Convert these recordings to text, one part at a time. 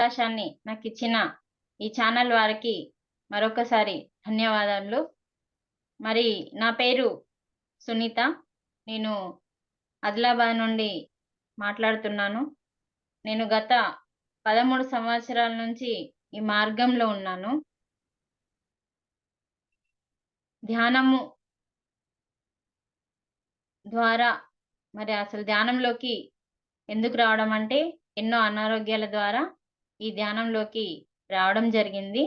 అవకాశాన్ని నాకిచ్చిన ఈ ఛానల్ వారికి మరొకసారి ధన్యవాదాలు. మరి నా పేరు సునీత. నేను ఆదిలాబాద్ నుండి మాట్లాడుతున్నాను. నేను గత 13 సంవత్సరాల నుంచి ఈ మార్గంలో ఉన్నాను. ధ్యానము ద్వారా మరి అసలు ధ్యానంలోకి ఎందుకు రావడం అంటే, ఎన్నో అనారోగ్యాల ద్వారా ఈ ధ్యానంలోకి రావడం జరిగింది.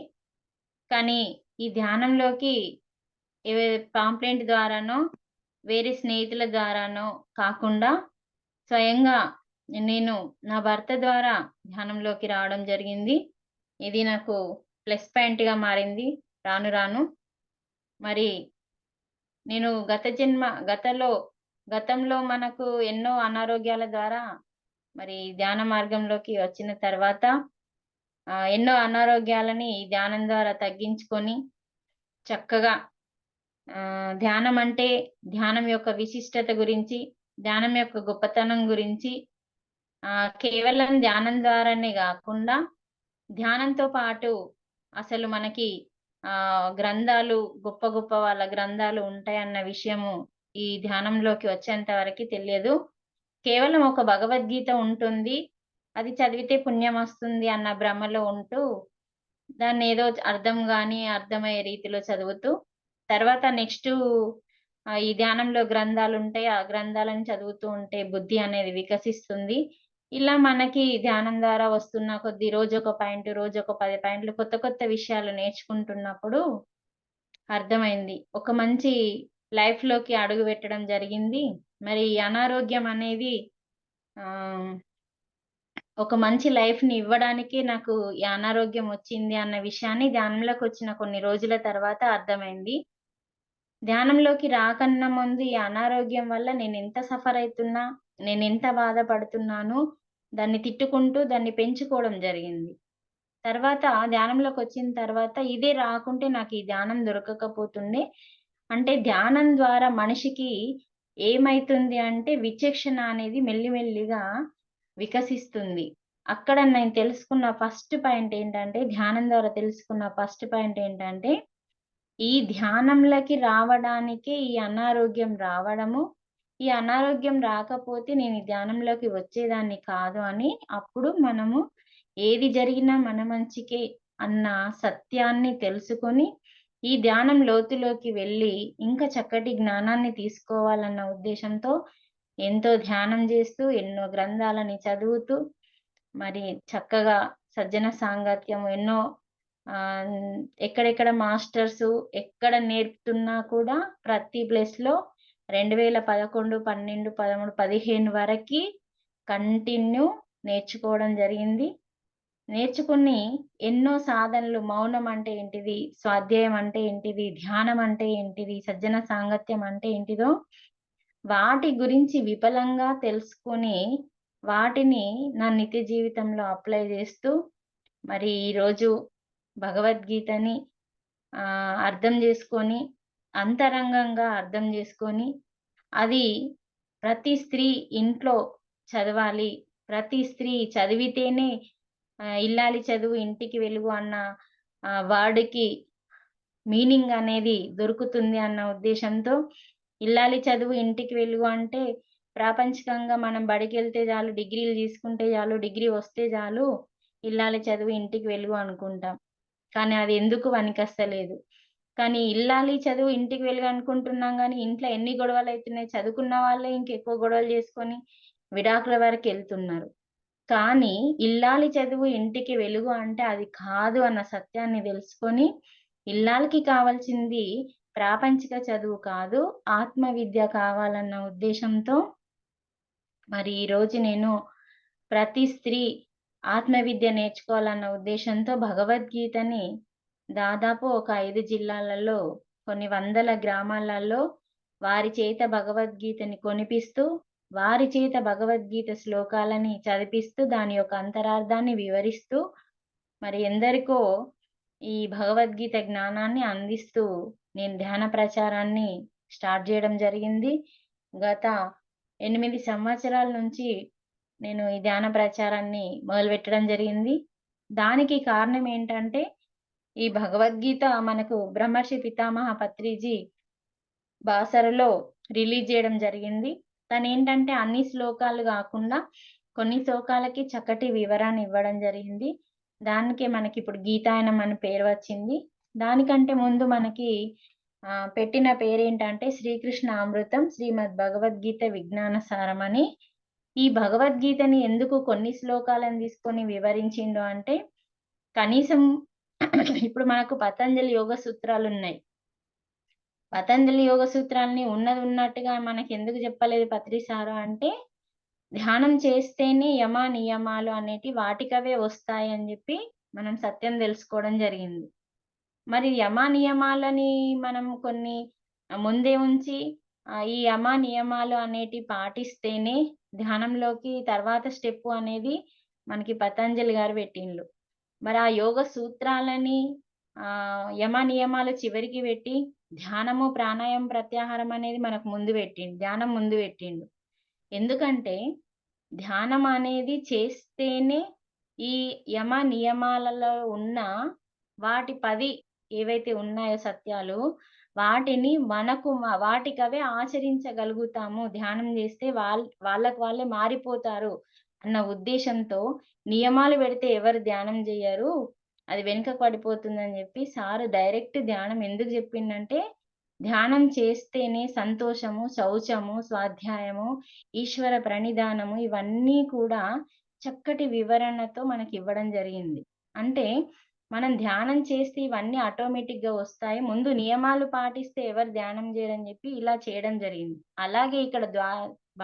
కానీ ఈ ధ్యానంలోకి ఏ పాంప్లెంట్ ద్వారానో, వేరే స్నేహితుల ద్వారానో కాకుండా స్వయంగా నేను నా భర్త ద్వారా ధ్యానంలోకి రావడం జరిగింది. ఇది నాకు ప్లస్ పాయింట్‌గా మారింది రాను రాను. మరి నేను గతంలో మనకు ఎన్నో అనారోగ్యాల ద్వారా మరి ధ్యాన మార్గంలోకి వచ్చిన తర్వాత ఎన్నో అనారోగ్యాలని ఈ ధ్యానం ద్వారా తగ్గించుకొని చక్కగా ధ్యానం యొక్క విశిష్టత గురించి, ధ్యానం యొక్క గొప్పతనం గురించి కేవలం ధ్యానం ద్వారానే గాకుండా, ధ్యానంతో పాటు అసలు మనకి గ్రంథాలు గొప్ప గొప్ప వాళ్ళ గ్రంథాలు ఉంటాయన్న విషయము ఈ ధ్యానంలోకి వచ్చేంత వరకి తెలియదు. కేవలం ఒక భగవద్గీత ఉంటుంది. అది చదివితే పుణ్యమొస్తుంది అన్న భ్రమలో ఉంటూ, దాన్నేదో అర్థమయ్యే రీతిలో చదువుతూ, తర్వాత ఈ ధ్యానంలో గ్రంథాలుంటాయి. ఆ గ్రంథాలను చదువుతూ ఉంటే బుద్ధి అనేది వికసిస్తుంది. ఇలా మనకి ధ్యానం ద్వారా వస్తున్న కొద్దీ రోజొక పాయింట్, రోజొక 10 పాయింట్లు కొత్త కొత్త విషయాలు నేర్చుకుంటున్నప్పుడు అర్థమైంది. ఒక మంచి లైఫ్‌లోకి అడుగుపెట్టడం జరిగింది. మరి ఈ అనారోగ్యం అనేది ఆహ్, ఒక మంచి లైఫ్‌ని ఇవ్వడానికే నాకు ఈ అనారోగ్యం వచ్చింది అన్న విషయాన్ని ధ్యానంలోకొచ్చిన కొన్ని రోజుల తర్వాత అర్థమైంది. ధ్యానంలోకి రాకన్నా ముందు ఈ అనారోగ్యం వల్ల నేనెంత సఫర్ అయితున్నా, నేనెంత బాధపడుతున్నానో దాన్ని తిట్టుకుంటూ దాన్ని పెంచుకోవడం జరిగింది. తర్వాత ధ్యానంలోకొచ్చిన తర్వాత ఇదే రాకుంటే నాకు ఈ ధ్యానం దొరకకపోతుండే. అంటే ధ్యానం ద్వారా మనిషికి ఏమైతుంది అంటే విచక్షణ అనేది మెల్లిమెల్లిగా వికసిస్తుంది. అక్కడ నేను తెలుసుకున్న ఫస్ట్ పాయింట్ ఏంటంటే, ధ్యానం ద్వారా తెలుసుకున్న ఫస్ట్ పాయింట్ ఏంటంటే, ఈ ధ్యానంలోకి రావడానికే ఈ అనారోగ్యం రావడము. ఈ అనారోగ్యం రాకపోతే నేను ఈ ధ్యానంలోకి వచ్చేదాన్ని కాదు అని అప్పుడు మనము ఏది జరిగినా మన మంచికే అన్న సత్యాన్ని తెలుసుకొని, ఈ ధ్యానం లోతులోకి వెళ్ళి ఇంకా చక్కటి జ్ఞానాన్ని తీసుకోవాలన్న ఉద్దేశంతో ఎంతో ధ్యానం చేస్తూ, ఎన్నో గ్రంథాలని చదువుతూ, మరి చక్కగా సజ్జన సాంగత్యం ఎన్నో ఆహ్, ఎక్కడెక్కడ మాస్టర్సు ఎక్కడ నేర్పుతున్నా కూడా ప్రతి ప్లేస్‌లో 2011, 12, 13, 15 వరకి కంటిన్యూ నేర్చుకోవడం జరిగింది. నేర్చుకుని ఎన్నో సాధనలు మౌనం అంటే ఏంటిది? స్వాధ్యాయం అంటే ఏంటిది? ధ్యానం అంటే ఏంటిది? సజ్జన సాంగత్యం అంటే ఏంటిదో వాటి గురించి విపులంగా తెలుసుకొని, వాటిని నా నిత్య జీవితంలో అప్లై చేస్తూ, మరి ఈరోజు భగవద్గీతని అర్థం చేసుకొని, అంతరంగంగా అర్థం చేసుకొని, అది ప్రతి స్త్రీ ఇంట్లో చదవాలి. ప్రతి స్త్రీ చదివితేనే ఇల్లాలి చదువు ఇంటికి వెలుగు అన్న వర్డ్‌కి మీనింగ్ అనేది దొరుకుతుంది అన్న ఉద్దేశంతో, ఇల్లాలి చదువు ఇంటికి వెలుగు అంటే, ప్రాపంచికంగా మనం బడికెళ్తే చాలు, డిగ్రీలు తీసుకుంటే చాలు, డిగ్రీ వస్తే చాలు, ఇల్లాలి చదువు ఇంటికి వెలుగు అనుకుంటాం. కానీ అది ఎందుకు పనికొస్తలేదు. కానీ ఇల్లాలి చదువు ఇంటికి వెలుగు అనుకుంటున్నాం గానీ, ఇంట్లో ఎన్ని గొడవలైతున్నాయి. చదువుకున్న వాళ్ళే ఇంకెక్కువ గొడవలు చేసుకొని విడాకుల వరకెళ్తున్నారు. కానీ ఇల్లాలి చదువు ఇంటికి వెలుగు అంటే అది కాదు అన్న సత్యాన్ని తెలుసుకొని, ఇల్లాలికి కావాల్సింది ప్రాపంచిక చదువు కాదు, ఆత్మ విద్య కావాలన్న ఉద్దేశంతో మరి ఈరోజు నేను ప్రతి స్త్రీ ఆత్మ విద్య నేర్చుకోవాలన్న ఉద్దేశంతో భగవద్గీతని దాదాపు ఒక 5 జిల్లాలలో, కొన్ని వందల గ్రామాలలో వారి చేత భగవద్గీతని కొనిపిస్తూ, వారి చేత భగవద్గీత శ్లోకాలని చదివిపిస్తూ, దాని యొక్క అంతరార్థాన్ని వివరిస్తూ, మరి ఎందరికో ఈ భగవద్గీత జ్ఞానాన్ని అందిస్తూ నేను ధ్యాన ప్రచారాన్ని స్టార్ట్ జేయడం జరిగింది. గత 8 సంవత్సరాల నుంచి నేను ఈ ధ్యాన ప్రచారాన్ని మొదలుపెట్టడం జరిగింది. దానికి కారణం ఏంటంటే, ఈ భగవద్గీత మనకు బ్రహ్మర్షి పితామహ పత్రిజీ బాసరలో రిలీజ్ జేయడం జరిగింది. తనేంటంటే అన్ని శ్లోకాలు గాకుండా, కొన్ని శ్లోకాలకి చక్కటి వివరణ ఇవ్వడం జరిగింది. దానికే మనకిప్పుడు గీతాయనం అని పేరు వచ్చింది. దానికంటే ముందు మనకి పెట్టిన పేరేంటంటే శ్రీకృష్ణ అమృతం శ్రీమద్ భగవద్గీత విజ్ఞాన సారం అని. ఈ భగవద్గీతని ఎందుకు కొన్ని శ్లోకాలను తీసుకొని వివరించిండు అంటే, కనీసం ఇప్పుడు మనకు పతంజలి యోగ సూత్రాలున్నాయి. పతంజలి యోగ సూత్రాల్ని ఉన్నది ఉన్నట్టుగా మనకెందుకు చెప్పలేదు పత్రి సారు అంటే, ధ్యానం చేస్తేనే యమ, నియమాలు అనేటివి వాటికవే వస్తాయని జెప్పి మనం సత్యం దెలుసుకోవడం జరిగింది. మరి యమ, నియమాలని మనం కొన్ని ముందే ఉంచి ఈ యమ, నియమాలు అనేటివి పాటిస్తేనే ధ్యానంలోకి తర్వాత స్టెప్పు అనేది మనకి పతంజలి గారు పెట్టిండ్లు. మరి ఆ యోగ సూత్రాలని యమ, నియమాలు చివరికి పెట్టి ధ్యానము, ప్రాణాయామం, ప్రత్యాహారం అనేది మనకు ముందు పెట్టిండు. ధ్యానం ముందు పెట్టిండు. ఎందుకంటే ధ్యానం అనేది చేస్తేనే ఈ యమ, నియమాలలో ఉన్న వాటి 10 ఏవైతే ఉన్నాయో సత్యాలు, వాటిని మనకు వాటికవే ఆచరించగలుగుతాము. ధ్యానం చేస్తే వాళ్ళకి వాళ్ళే మారిపోతారు అన్న ఉద్దేశంతో నియమాలు పెడితే ఎవరు ధ్యానం జెయ్యరు. అది వెనుకకు పడిపోతుందని జెప్పి సారు డైరెక్ట్ ధ్యానం ఎందుకు జెప్పిండంటే, ధ్యానం చేస్తేనే సంతోషము, శౌచము, స్వాధ్యాయము, ఈశ్వర ప్రణిధానము ఇవన్నీ కూడా చక్కటి వివరణతో మనకివ్వడం జరిగింది. అంటే మనం ధ్యానం చేస్తే ఇవన్నీ ఆటోమేటిక్‌గా వస్తాయి. ముందు నియమాలు పాటిస్తే ఎవరు ధ్యానం జేయరని జెప్పి ఇలా చేయడం జరిగింది. అలాగే ఇక్కడ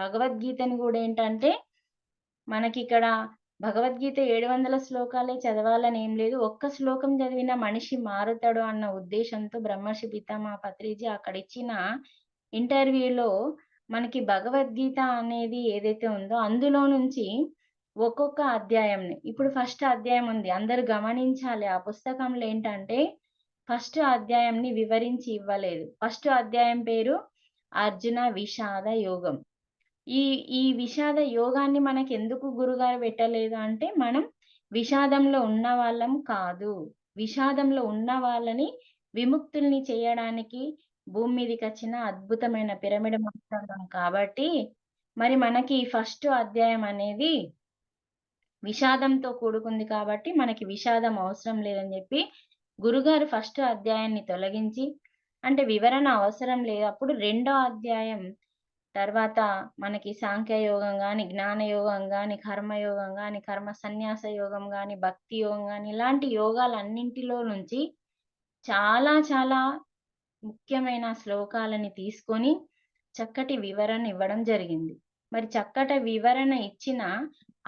భగవద్గీతని గూడా ఏంటంటే, మనకిక్కడ భగవద్గీత 700 శ్లోకాలే చదవాలని ఏం లేదు. ఒక్క శ్లోకం చదివిన మనిషి మారుతాడు అన్న ఉద్దేశంతో బ్రహ్మర్షి పితామహ పత్రిజీ అక్కడిచ్చిన ఇంటర్వ్యూలో మనకి భగవద్గీత అనేది ఏదైతే ఉందో అందులో నుంచి ఒక్కొక్క అధ్యాయంని ఇప్పుడు ఫస్ట్ అధ్యాయం ఉంది. అందరూ గమనించాలి. ఆ పుస్తకంలో ఏంటంటే ఫస్ట్ అధ్యాయంని వివరించి ఇవ్వలేదు. ఫస్ట్ అధ్యాయం పేరు అర్జున విషాద యోగం. ఈ విషాద యోగాన్ని మనకెందుకు గురుగారు పెట్టలేదు అంటే, మనం విషాదంలో ఉన్న వాళ్ళం కాదు. విషాదంలో ఉన్న వాళ్ళని విముక్తుల్ని చేయడానికి భూమి మీదకొచ్చిన అద్భుతమైన పిరమిడ్ మాస్టర్‌లం కాబట్టి, మరి మనకి ఫస్ట్ అధ్యాయం అనేది విషాదంతో కూడుకుంది కాబట్టి, మనకి విషాదం అవసరం లేదని జెప్పి, గురుగారు ఫస్ట్ అధ్యాయాన్ని తొలగించి, అంటే వివరణ అవసరం లేదు. అప్పుడు రెండో అధ్యాయం తర్వాత మనకి సాంఖ్యయోగం గాని, జ్ఞానయోగం గాని, కర్మయోగం గాని, కర్మ సన్యాస యోగం గాని, భక్తి యోగం గాని, ఇలాంటి యోగాలన్నింటిలో నుంచి చాలా చాలా ముఖ్యమైన శ్లోకాలని తీసుకొని చక్కటి వివరణ ఇవ్వడం జరిగింది. మరి చక్కటి వివరణ ఇచ్చిన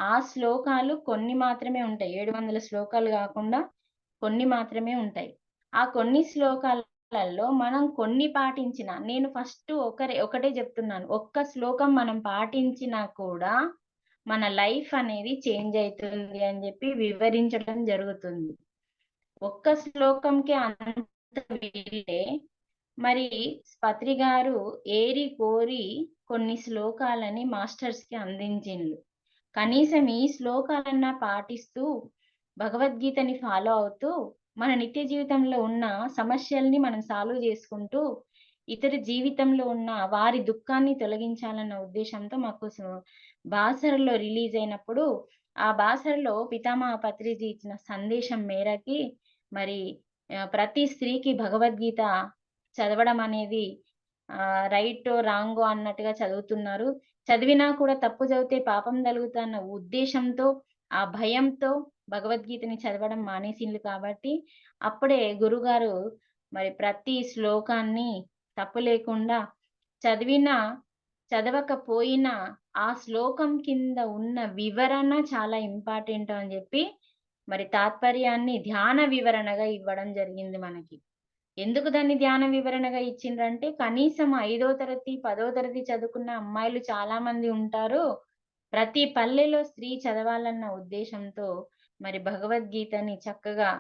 ఆ శ్లోకాలు కొన్ని మాత్రమే ఉంటాయి. 700 శ్లోకాలు గాకుండా కొన్ని మాత్రమే ఉంటాయి. ఆ కొన్ని శ్లోకాలలో మనం కొన్ని పాటించిన నేను ఫస్ట్ ఒకటే జెప్తున్నాను. ఒక్క శ్లోకం మనం పాటించినా కూడా మన లైఫ్ అనేది చేంజ్ అయితుంది అని జెప్పి వివరించడం జరుగుతుంది. ఒక్క శ్లోకంకే అంత వీళ్ళే మరి పత్రి గారు ఏరి కోరి కొన్ని శ్లోకాలని మాస్టర్స్‌కి అందించిండ్లు. కనీసం ఈ శ్లోకాలన్నా పాటిస్తూ, భగవద్గీతని ఫాలో అవుతూ, మన నిత్య జీవితంలో ఉన్న సమస్యల్ని మనం సాల్వ్ చేసుకుంటూ, ఇతర జీవితంలో ఉన్న వారి దుఃఖాన్ని తొలగించాలన్న ఉద్దేశంతో మాకు బాసరలో రిలీజ్ అయినప్పుడు, ఆ బాసరలో పితామహ పత్రిజీ ఇచ్చిన సందేశం మేరకి మరి ప్రతి స్త్రీకి భగవద్గీత చదవడం అనేది రైటో, రాంగో అన్నట్టుగా చదువుతున్నారు. చదివినా కూడా తప్పు చదివితే పాపం తలుగుతదన్న ఉద్దేశంతో, ఆ భయంతో భగవద్గీతని చదవడం మానేసిండ్లు కాబట్టి, అప్పుడే గురుగారు మరి ప్రతి శ్లోకాన్ని తప్పు లేకుండా చదివినా, చదవకపోయినా ఆ శ్లోకం కింద ఉన్న వివరణ చాలా ఇంపార్టెంట్ అని జెప్పి, మరి తాత్పర్యాన్ని ధ్యాన వివరణగా ఇవ్వడం జరిగింది మనకి. ఎందుకు దాన్ని ధ్యాన వివరణగా ఇచ్చిండ్రంటే, కనీసం 5వ తరగతి, 10వ తరగతి చదువుకున్న అమ్మాయిలు చాలా మంది ఉంటారు. ప్రతి పల్లెలో స్త్రీ చదవాలన్న ఉద్దేశంతో మరి భగవద్గీతని చక్కగా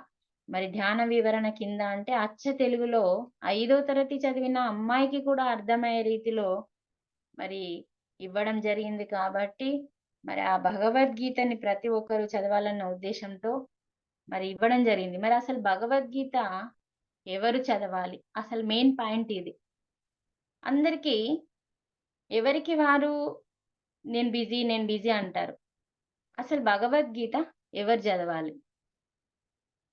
మరి ధ్యాన వివరణ కింద అంటే అచ్చ తెలుగులో 5వ తరగతి చదివిన అమ్మాయికి కూడా అర్థమయ్యే రీతిలో మరి ఇవ్వడం జరిగింది కాబట్టి, మరి ఆ భగవద్గీతని ప్రతి ఒక్కరు చదవాలన్న ఉద్దేశంతో మరి ఇవ్వడం జరిగింది. మరి అసలు భగవద్గీత ఎవరు చదవాలి? అసలు మెయిన్ పాయింట్ ఇది. అందరికీ ఎవరికి వారు నేను బిజీ అంటారు. అసలు భగవద్గీత ఎవరు చదవాలి?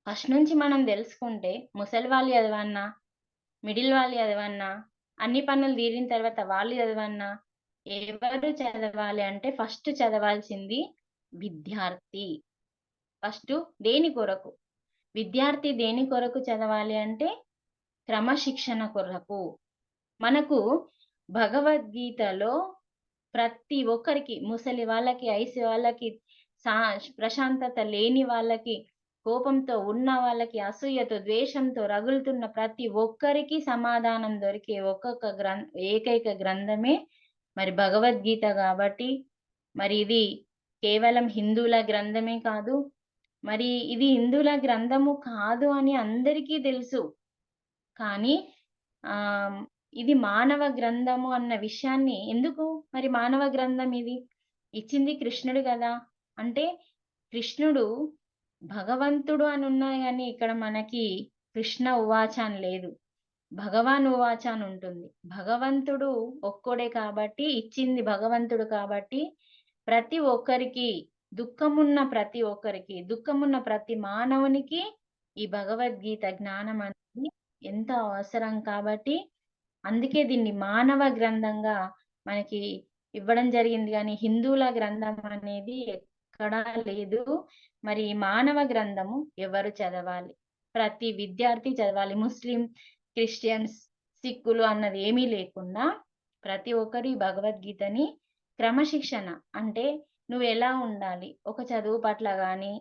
ఫస్ట్ నుంచి మనం తెలుసుకుంటే ముసలి వాళ్ళు చదవన్నా, మిడిల్ వాళ్ళు చదవన్నా, అన్ని పనులు తీరిన తర్వాత వాళ్ళు చదవన్నా, ఎవరు చదవాలి అంటే ఫస్ట్ చదవాల్సింది విద్యార్థి. ఫస్టు దేని కొరకు? విద్యార్థి దేని కొరకు చదవాలి అంటే క్రమశిక్షణ కొరకు. మనకు భగవద్గీతలో ప్రతి ఒక్కరికి, ముసలి వాళ్ళకి, ఐసి వాళ్ళకి, సా ప్రశాంతత లేని వాళ్ళకి, కోపంతో ఉన్న వాళ్ళకి, అసూయతో, ద్వేషంతో రగులుతున్న ప్రతి ఒక్కరికి సమాధానం దొరికే ఏకైక గ్రంథమే మరి భగవద్గీత గాబట్టి, మరి ఇది కేవలం హిందువుల గ్రంథమే కాదు. మరి ఇది హిందువుల గ్రంథము కాదు అని అందరికీ తెలుసు. కానీ ఆహ్, ఇది మానవ గ్రంథము అన్న విషయాన్ని ఎందుకు మరి మానవ గ్రంథం ఇది? ఇచ్చింది కృష్ణుడు గదా! అంటే కృష్ణుడు భగవంతుడు అని ఉన్నది గానీ ఇక్కడ మనకి కృష్ణ ఉవాచ అని లేదు. భగవాన్ ఉవాచ అని ఉంటుంది. భగవంతుడు ఒక్కడే కాబట్టి, ఇచ్చింది భగవంతుడు కాబట్టి, ప్రతి ఒక్కరికి దుఃఖమున్న ప్రతి మానవునికి ఈ భగవద్గీత జ్ఞానం అనేది ఎంతో అవసరం కాబట్టి, అందుకే దీన్ని మానవ గ్రంథంగా మనకి ఇవ్వడం జరిగింది గానీ, హిందువుల గ్రంథం అనేది ఎక్కడా లేదు. మరి ఈ మానవ గ్రంథము ఎవరు చదవాలి? ప్రతి విద్యార్థి చదవాలి. ముస్లిం, క్రిస్టియన్స్, సిక్కులు అన్నది ఏమీ లేకుండా ప్రతి ఒక్కరు ఈ భగవద్గీతని క్రమశిక్షణ అంటే నువ్వెలా ఉండాలి? ఒక చదువు పట్ల గానీ,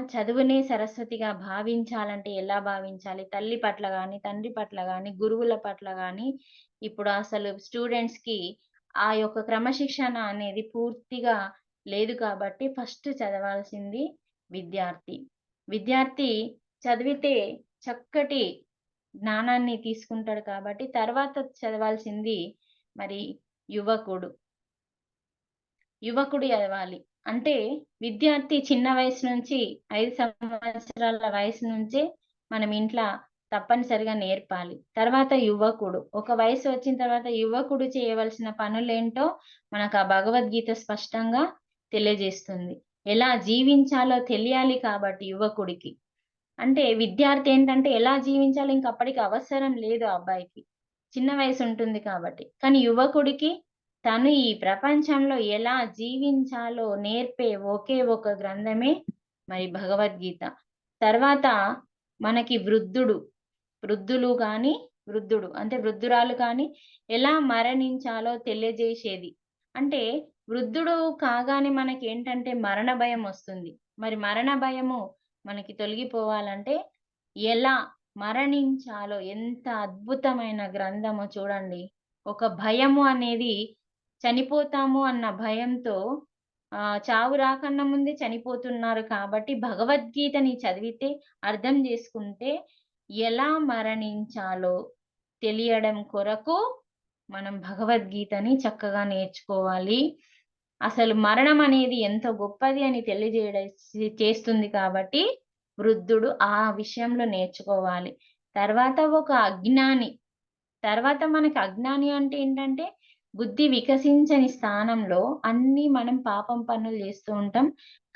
చదువునే సరస్వతిగా భావించాలంటే ఎలా భావించాలి? తల్లి పట్ల గానీ, తండ్రి పట్ల గానీ, గురువుల పట్ల గానీ, ఇప్పుడు అసలు స్టూడెంట్స్‌కి ఆ యొక్క క్రమశిక్షణ అనేది పూర్తిగా లేదు కాబట్టి ఫస్ట్ చదవాల్సింది విద్యార్థి. విద్యార్థి చదివితే చక్కటి జ్ఞానాన్ని తీసుకుంటాడు కాబట్టి, తర్వాత చదవాల్సింది మరి యువకుడు. యువకుడు చదవాలి. అంటే విద్యార్థి చిన్న వయసు నుంచి 5 సంవత్సరాల వయసు నుంచే మనం ఇంట్ల తప్పనిసరిగా నేర్పాలి. తర్వాత యువకుడు. ఒక వయసు వచ్చిన తర్వాత యువకుడు చేయవలసిన పనులేంటో మనకు ఆ భగవద్గీత స్పష్టంగా తెలియజేస్తుంది. ఎలా జీవించాలో తెలియాలి కాబట్టి యువకుడికి. అంటే విద్యార్థి ఏంటంటే ఎలా జీవించాలో ఇంక అప్పటికి అవసరం లేదు ఆ అబ్బాయికి. చిన్న వయసు ఉంటుంది కాబట్టి. కానీ యువకుడికి తను ఈ ప్రపంచంలో ఎలా జీవించాలో నేర్పే ఒకే ఒక గ్రంథమే మరి భగవద్గీత. తర్వాత మనకి వృద్ధులు గాని, వృద్ధుడు అంటే వృద్ధురాలు కానీ ఎలా మరణించాలో తెలియజేసేది. అంటే వృద్ధుడు కాగానే మనకేంటంటే మరణ భయం వస్తుంది. మరి మరణ భయము మనకి తొలగిపోవాలంటే ఎలా మరణించాలో ఎంత అద్భుతమైన గ్రంథమో చూడండి. ఒక భయము అనేది చనిపోతాము అన్న భయంతో చావు రాకన్నా ముందే చనిపోతున్నారు కాబట్టి భగవద్గీతని చదివితే, అర్థం చేసుకుంటే ఎలా మరణించాలో తెలియడం కొరకు మనం భగవద్గీతని చక్కగా నేర్చుకోవాలి. అసలు మరణం అనేది ఎంత గొప్పది అని చేస్తుంది కాబట్టి వృద్ధుడు ఆ విషయంలో నేర్చుకోవాలి. తర్వాత ఒక అజ్ఞాని. తర్వాత మనకి అజ్ఞాని అంటే ఏంటంటే బుద్ధి వికసించని స్థానంలో అన్నీ మనం పాపం పనులు చేస్తూ ఉంటాం.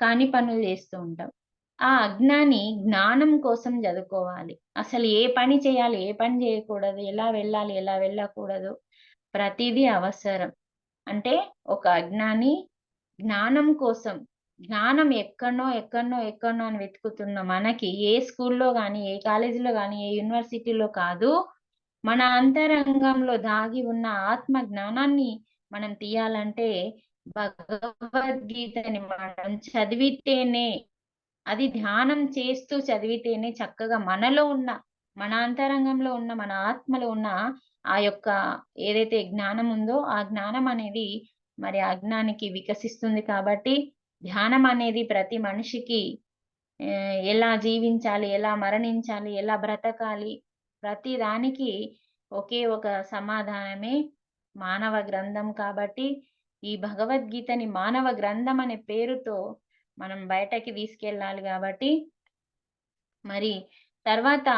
కాని పనులు చేస్తూ ఉంటాం. ఆ అజ్ఞాని జ్ఞానం కోసం చదువుకోవాలి. అసలు ఏ పని చేయాలి? ఏ పని చేయకూడదు? ఎలా వెళ్ళాలి? ఎలా వెళ్ళకూడదు? ప్రతిదీ అవసరం. అంటే ఒక అజ్ఞాని జ్ఞానం కోసం జ్ఞానం ఎక్కడనో అని వెతుకుతున్న మనకి ఏ స్కూల్‌లో గాని, ఏ కాలేజీలో గాని, ఏ యూనివర్సిటీలో కాదు. మన అంతరంగంలో దాగి ఉన్న ఆత్మ జ్ఞానాన్ని మనం తీయాలంటే భగవద్గీతని మనం చదివితేనే, అది ధ్యానం చేస్తూ చదివితేనే చక్కగా మన అంతరంగంలో ఉన్న, మన ఆత్మలో ఉన్న ఆ యొక్క ఏదైతే జ్ఞానం ఉందో, ఆ జ్ఞానం అనేది మరి అజ్ఞానికి వికసిస్తుంది కాబట్టి, ధ్యానం అనేది ప్రతి మనిషికి ఎలా జీవించాలి, ఎలా మరణించాలి, ఎలా బ్రతకాలి, ప్రతి దానికి ఒకే ఒక సమాధానమే మానవ గ్రంథం కాబట్టి, ఈ భగవద్గీతని మానవ గ్రంథం అనే పేరుతో మనం బయటకి తీసుకెళ్ళాలి గాబట్టి, మరి తర్వాత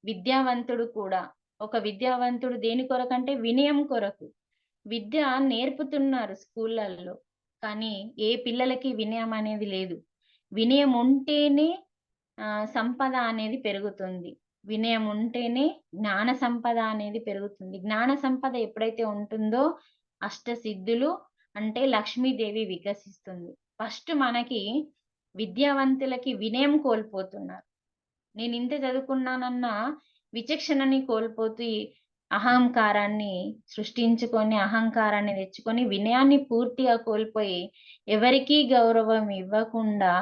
విద్యావంతుడు కూడా. ఒక విద్యావంతుడు దేని కొరకంటే వినయం కొరకు. విద్య నేర్పుతున్నారు స్కూళ్ళల్లో. కానీ ఏ పిల్లలకి వినయం అనేది లేదు. వినయం ఉంటేనే సంపద అనేది పెరుగుతుంది. వినయం ఉంటేనే జ్ఞాన సంపద అనేది పెరుగుతుంది. జ్ఞాన సంపద ఎప్పుడైతే ఉంటుందో అష్టసిద్ధులు అంటే లక్ష్మీదేవి వికసిస్తుంది. ఫస్ట్ మనకి విద్యావంతులకి వినయం కోల్పోతున్నారు. నేనింత చదువుకున్నానన్న విచక్షణని కోల్పోతూ ఈ అహంకారాన్ని సృష్టించుకొని, అహంకారాన్ని తెచ్చుకొని, వినయాన్ని పూర్తిగా కోల్పోయి, ఎవరికీ గౌరవం ఇవ్వకుండా,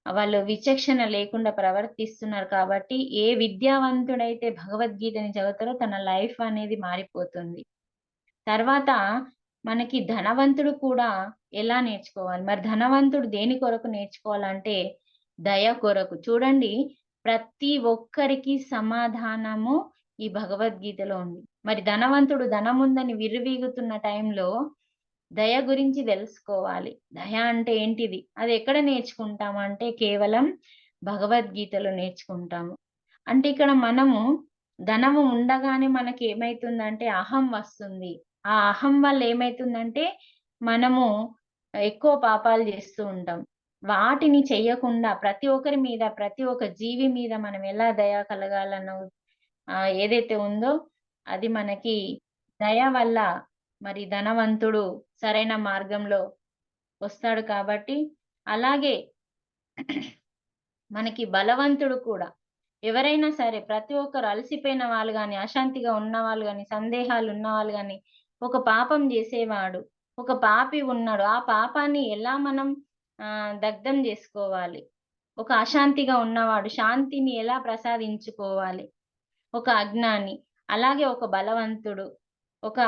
వాళ్ళు విచక్షణ లేకుండా ప్రవర్తిస్తున్నారు కాబట్టి, ఏ విద్యావంతుడైతే భగవద్గీతని చదువుతారో తన లైఫ్ అనేది మారిపోతుంది. తర్వాత మనకి ధనవంతుడు కూడా ఎలా నేర్చుకోవాలి? మరి ధనవంతుడు దేని కొరకు నేర్చుకోవాలంటే, దయ కొరకు. చూడండి, ప్రతి ఒక్కరికి సమాధానము ఈ భగవద్గీతలో ఉంది. మరి ధనవంతుడు ధనముందని విర్రవీగుతున్న టైంలో దయ గురించి తెలుసుకోవాలి. దయ అంటే ఏంటిది? అది ఎక్కడ నేర్చుకుంటాము అంటే కేవలం భగవద్గీతలో నేర్చుకుంటాము. అంటే ఇక్కడ మనము ధనము ఉండగానే మనకేమైతుందంటే అహం వస్తుంది. ఆ అహం వల్ల ఏమైతుందంటే మనము ఎక్కువ పాపాలు చేస్తూ ఉంటాం. వాటిని చెయ్యకుండా ప్రతి ఒక్కరి మీద, ప్రతి ఒక్క జీవి మీద మనం ఎలా దయ కలగాలనో ఏదైతే ఉందో అది మనకి దయ వల్ల మరి ధనవంతుడు సరైన మార్గంలో వస్తాడు కాబట్టి, అలాగే మనకి బలవంతుడు కూడా ఎవరైనా సరే ప్రతి ఒక్కరు అలసిపోయిన వాళ్ళు గాని, అశాంతిగా ఉన్నవాళ్ళు గాని, సందేహాలు ఉన్నవాళ్ళు గాని, ఒక పాపం చేసేవాడు, ఒక పాపి ఉన్నాడు. ఆ పాపాన్ని ఎలా మనం దగ్ధం చేసుకోవాలి? ఒక అశాంతిగా ఉన్నవాడు శాంతిని ఎలా ప్రసాదించుకోవాలి? ఒక అజ్ఞాని, అలాగే ఒక బలవంతుడు, ఒక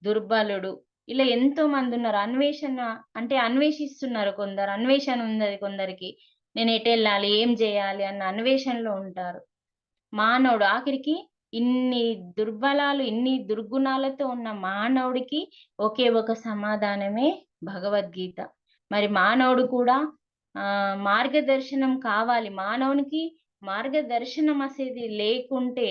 దుర్బలుడు, ఇలా ఎంతో మందున్నారు. అన్వేషణ అంటే అన్వేషిస్తున్నారు కొందరు. అన్వేషణ ఉన్నది కొందరికి. నేను ఎటెళ్ళాలి? ఏం జేయాలి? అన్న అన్వేషణలో ఉంటారు. మానవుడు ఆఖరికి ఇన్ని దుర్బలాలు, ఇన్ని దుర్గుణాలతో ఉన్న మానవుడికి ఒకే ఒక సమాధానమే భగవద్గీత. మరి మానవుడు కూడా మార్గదర్శనం కావాలి. మానవునికి మార్గదర్శనం అసేది లేకుంటే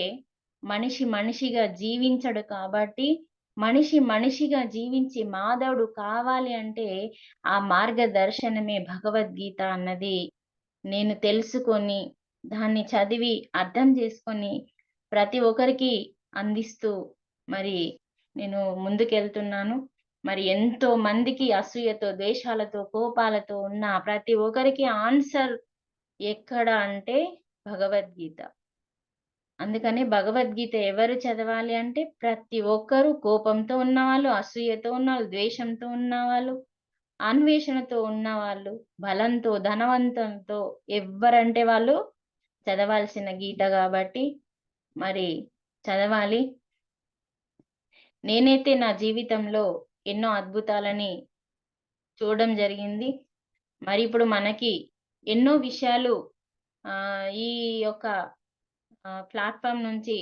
మనిషి మనిషిగా జీవించడు కాబట్టి, మనిషి మనిషిగా జీవించి మాధవుడు కావాలి అంటే ఆ మార్గదర్శనమే భగవద్గీత అన్నది నేను తెలుసుకొని, దాన్ని చదివి, అర్థం చేసుకొని, ప్రతి ఒక్కరికి అందిస్తూ మరి నేను ముందుకెళ్తున్నాను. మరి ఎంతో మందికి అసూయతో, ద్వేషాలతో, కోపాలతో ఉన్న ప్రతి ఒక్కరికి ఆన్సర్ ఎక్కడ అంటే భగవద్గీత. అందుకని భగవద్గీత ఎవరు చదవాలి అంటే ప్రతి ఒక్కరు కోపంతో ఉన్నవాళ్ళు, అసూయతో ఉన్నవాళ్ళు, ద్వేషంతో ఉన్నవాళ్ళు, అన్వేషణతో ఉన్నవాళ్ళు, బలంతో, ధనవంతంతో ఎవ్వరంటే వాళ్ళు చదవాల్సిన గీత గాబట్టి మరి చదవాలి. నేనైతే నా జీవితంలో ఎన్నో అద్భుతాలని చూడడం జరిగింది. మరి ఇప్పుడు మనకి ఎన్నో విషయాలు ఈ యొక్క ప్లాట్‌ఫార్మ్ నుంచి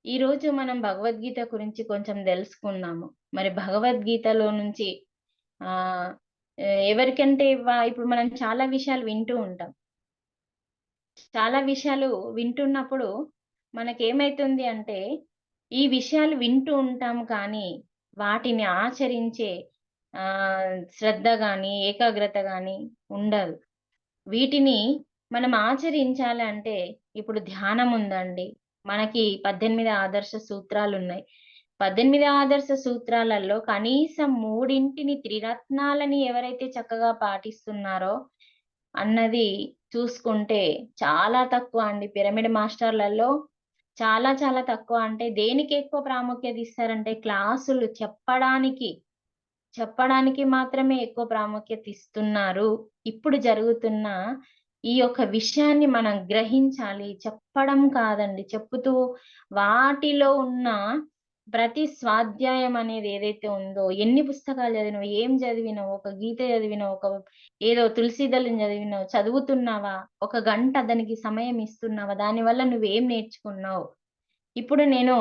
ఈరోజు మనం భగవద్గీత గురించి కొంచెం దెలుసుకున్నాము. మరి భగవద్గీతలో నుంచి ఆహ్, ఎవరికంటే ఇప్పుడు మనం చాలా విషయాలు వింటూ ఉంటాం. చాలా విషయాలు వింటున్నప్పుడు మనకేమైతుంది అంటే, ఈ విషయాలు వింటూ ఉంటాం కానీ, వాటిని ఆచరించే శ్రద్ధ గాని, ఏకాగ్రత గాని ఉండదు. వీటిని మనం ఆచరించాలంటే ఇప్పుడు ధ్యానం ఉందండి. మనకి 18 ఆదర్శ సూత్రాలున్నాయి. 18 ఆదర్శ సూత్రాలలో కనీసం మూడింటిని త్రిరత్నాలని ఎవరైతే చక్కగా పాటిస్తున్నారో అన్నది చూసుకుంటే చాలా తక్కువ అండి. పిరమిడ్ మాస్టర్‌లలో చాలా చాలా తక్కువ. అంటే దేనికి ఎక్కువ ప్రాముఖ్యత ఇస్తారంటే క్లాసులు చెప్పడానికి మాత్రమే ఎక్కువ ప్రాముఖ్యత ఇస్తున్నారు. ఇప్పుడు జరుగుతున్న ఈ యొక్క విషయాన్ని మనం గ్రహించాలి. చెప్పడం కాదండి. చెప్పుతూ వాటిలో ఉన్న ప్రతి స్వాధ్యాయం అనేది ఏదైతే ఉందో, ఎన్ని పుస్తకాలు చదివినవు, ఏం చదివినవు, ఒక గీత చదివినవు, ఒక ఏదో తులసీదళం చదివినవు, చదువుతున్నావా? ఒక గంట దానికి సమయం ఇస్తున్నావా? దానివల్ల నువ్వేం నేర్చుకున్నావు? ఇప్పుడు నేను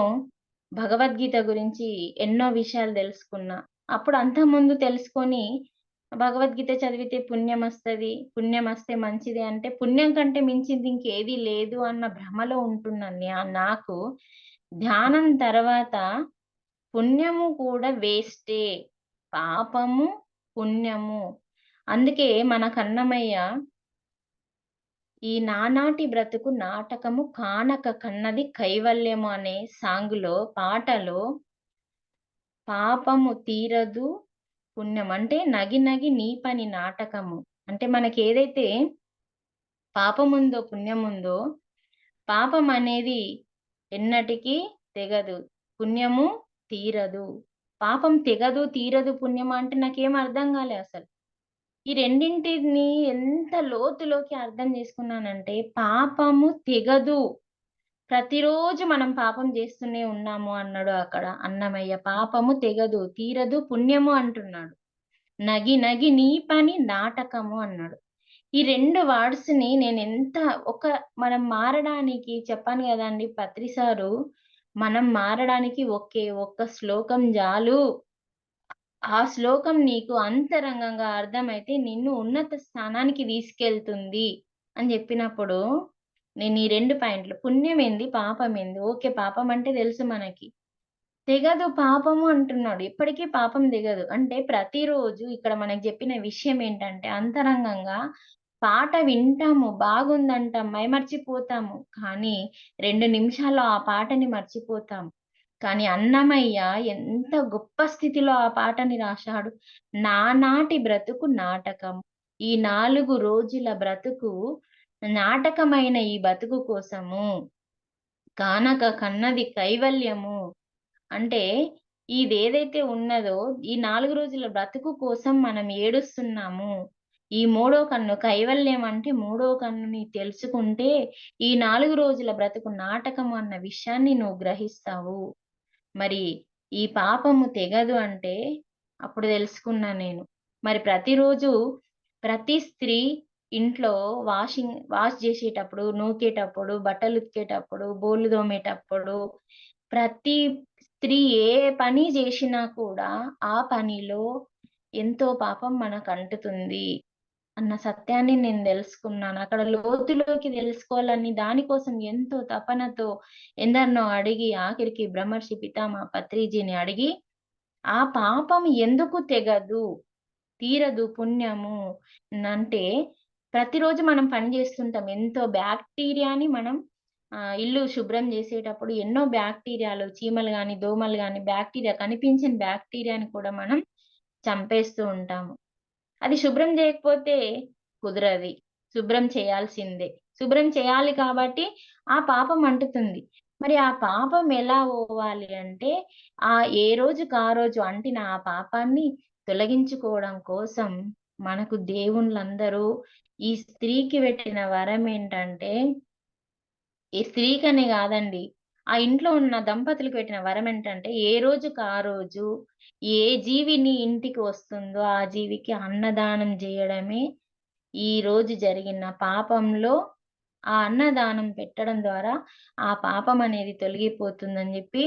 భగవద్గీత గురించి ఎన్నో విషయాలు తెలుసుకున్నా. అప్పుడు అంతకుముందు తెలుసుకొని భగవద్గీత చదివితే పుణ్యమస్తది. పుణ్యమస్తే మంచిదే అంటే, పుణ్యం కంటే మించింది ఇంకేది లేదు అన్న భ్రమలో ఉంటున్నాను నాకు. ధ్యానం తర్వాత పుణ్యము కూడా వేస్టే. పాపము, పుణ్యము. అందుకే మన కన్నమయ్య ఈ నానాటి బ్రతుకు నాటకము కానక కన్నది కైవల్యము అనే పాటలో పాపము తీరదు పుణ్యం అంటే నగి నగి నీ పని నాటకము. అంటే మనకేదైతే పాపముందో, పుణ్యముందో, పాపం అనేది ఎన్నటికీ తెగదు. పుణ్యము తీరదు. పాపం తెగదు, తీరదు పుణ్యం అంటే నాకేం అర్థం కాలే అసలు. ఈ రెండింటిని ఎంత లోతులోకి అర్థం చేసుకున్నానంటే, పాపము తెగదు. ప్రతిరోజు మనం పాపం చేస్తూనే ఉన్నాము అన్నాడు అక్కడ అన్నమయ్య. పాపము తెగదు, తీరదు పుణ్యము అంటున్నాడు. నగి నగి నీ పని నాటకము అన్నాడు. ఈ 2 వర్డ్స్‌ని మనం మారడానికి చెప్పాను గదండీ పత్రి సారు, మనం మారడానికి ఒక్క శ్లోకం జాలు. ఆ శ్లోకం నీకు అంతరంగంగా అర్థమైతే నిన్ను ఉన్నత స్థానానికి తీసుకెళ్తుంది అని జెప్పినప్పుడు, నేను ఈ 2 పాయింట్లు పుణ్యమేంది, పాపమేంది? ఓకే. పాపం అంటే తెలుసు మనకి. తెగదు పాపము అంటున్నాడు. ఎప్పటికీ పాపం దిగదు. అంటే ప్రతిరోజు ఇక్కడ మనకు చెప్పిన విషయం ఏంటంటే అంతరంగంగా పాట వింటాము, బాగుందంటాం, మైమర్చిపోతాము. కానీ 2 నిమిషాల్లో ఆ పాటని మర్చిపోతాం. కానీ అన్నమయ్య ఎంత గొప్ప స్థితిలో ఆ పాటని రాశాడు. నానాటి బ్రతుకు నాటకం. ఈ 4 రోజుల బ్రతుకు నాటకమైన ఈ బతుకు కోసము కానక కన్నది కైవల్యము. అంటే ఇదేదైతే ఉన్నదో, ఈ 4 రోజుల బ్రతుకు కోసం మనం ఏడుస్తున్నాము. ఈ మూడో కన్ను కైవల్యం అంటే మూడో కన్నుని తెలుసుకుంటే, ఈ 4 రోజుల బ్రతుకు నాటకం అన్న విషయాన్ని నువ్వు గ్రహిస్తావు. మరి ఈ పాపము తెగదు అంటే అప్పుడు తెలుసుకున్నా నేను. మరి ప్రతిరోజు ప్రతి స్త్రీ ఇంట్లో వాష్ జేసేటప్పుడు, నూకేటప్పుడు, బట్టలు ఉతికేటప్పుడు, బోళ్ళు తోమేటప్పుడు ప్రతి స్త్రీ ఏ పని జేషినా కూడా ఆ పనిలో ఎంతో పాపం మనకంటుతుంది అన్న సత్యాన్ని నేను దెలుసుకున్నాను. అక్కడ లోతులోకి దెలుసుకోవాలని దానికోసం ఎంతో తపనతో ఎందరినో అడిగి ఆఖరికి బ్రహ్మర్షి పితామహ పత్రిజీని అడిగి, ఆ పాపం ఎందుకు తెగదు, తీరదు పుణ్యము అంటే ప్రతిరోజు మనం పని జేస్తుంటాం. ఎంతో బ్యాక్టీరియాని మనం ఇల్లు శుభ్రం జేసేటప్పుడు ఎన్నో బ్యాక్టీరియాలు చీమలు గాని, దోమలు గాని, కనిపించని బ్యాక్టీరియాని కూడా మనం చంపేస్తూ ఉంటాము. అది శుభ్రం జేయకపోతే కుదరది. శుభ్రం చేయాల్సిందే. శుభ్రం చేయాలి కాబట్టి ఆ పాపం అంటుతుంది. మరి ఆ పాపం ఎలా పోవాలి అంటే, ఏ రోజుకి ఆ రోజు అంటిన ఆ పాపాన్ని తొలగించుకోవడం కోసం మనకు దేవుళ్ళందరూ ఈ స్త్రీకి పెట్టిన వరమేంటంటే, ఈ స్త్రీకనే గాదండి. ఆ ఇంట్లో ఉన్న దంపతులకు పెట్టిన వరమేంటంటే, ఏ రోజుకి ఆ రోజు ఏ జీవి నీ ఇంటికి వస్తుందో, ఆ జీవికి అన్నదానం జేయడమే ఈ రోజు జరిగిన పాపంలో ఆ అన్నదానం పెట్టడం ద్వారా ఆ పాపం అనేది తొలగిపోతుందని జెప్పి,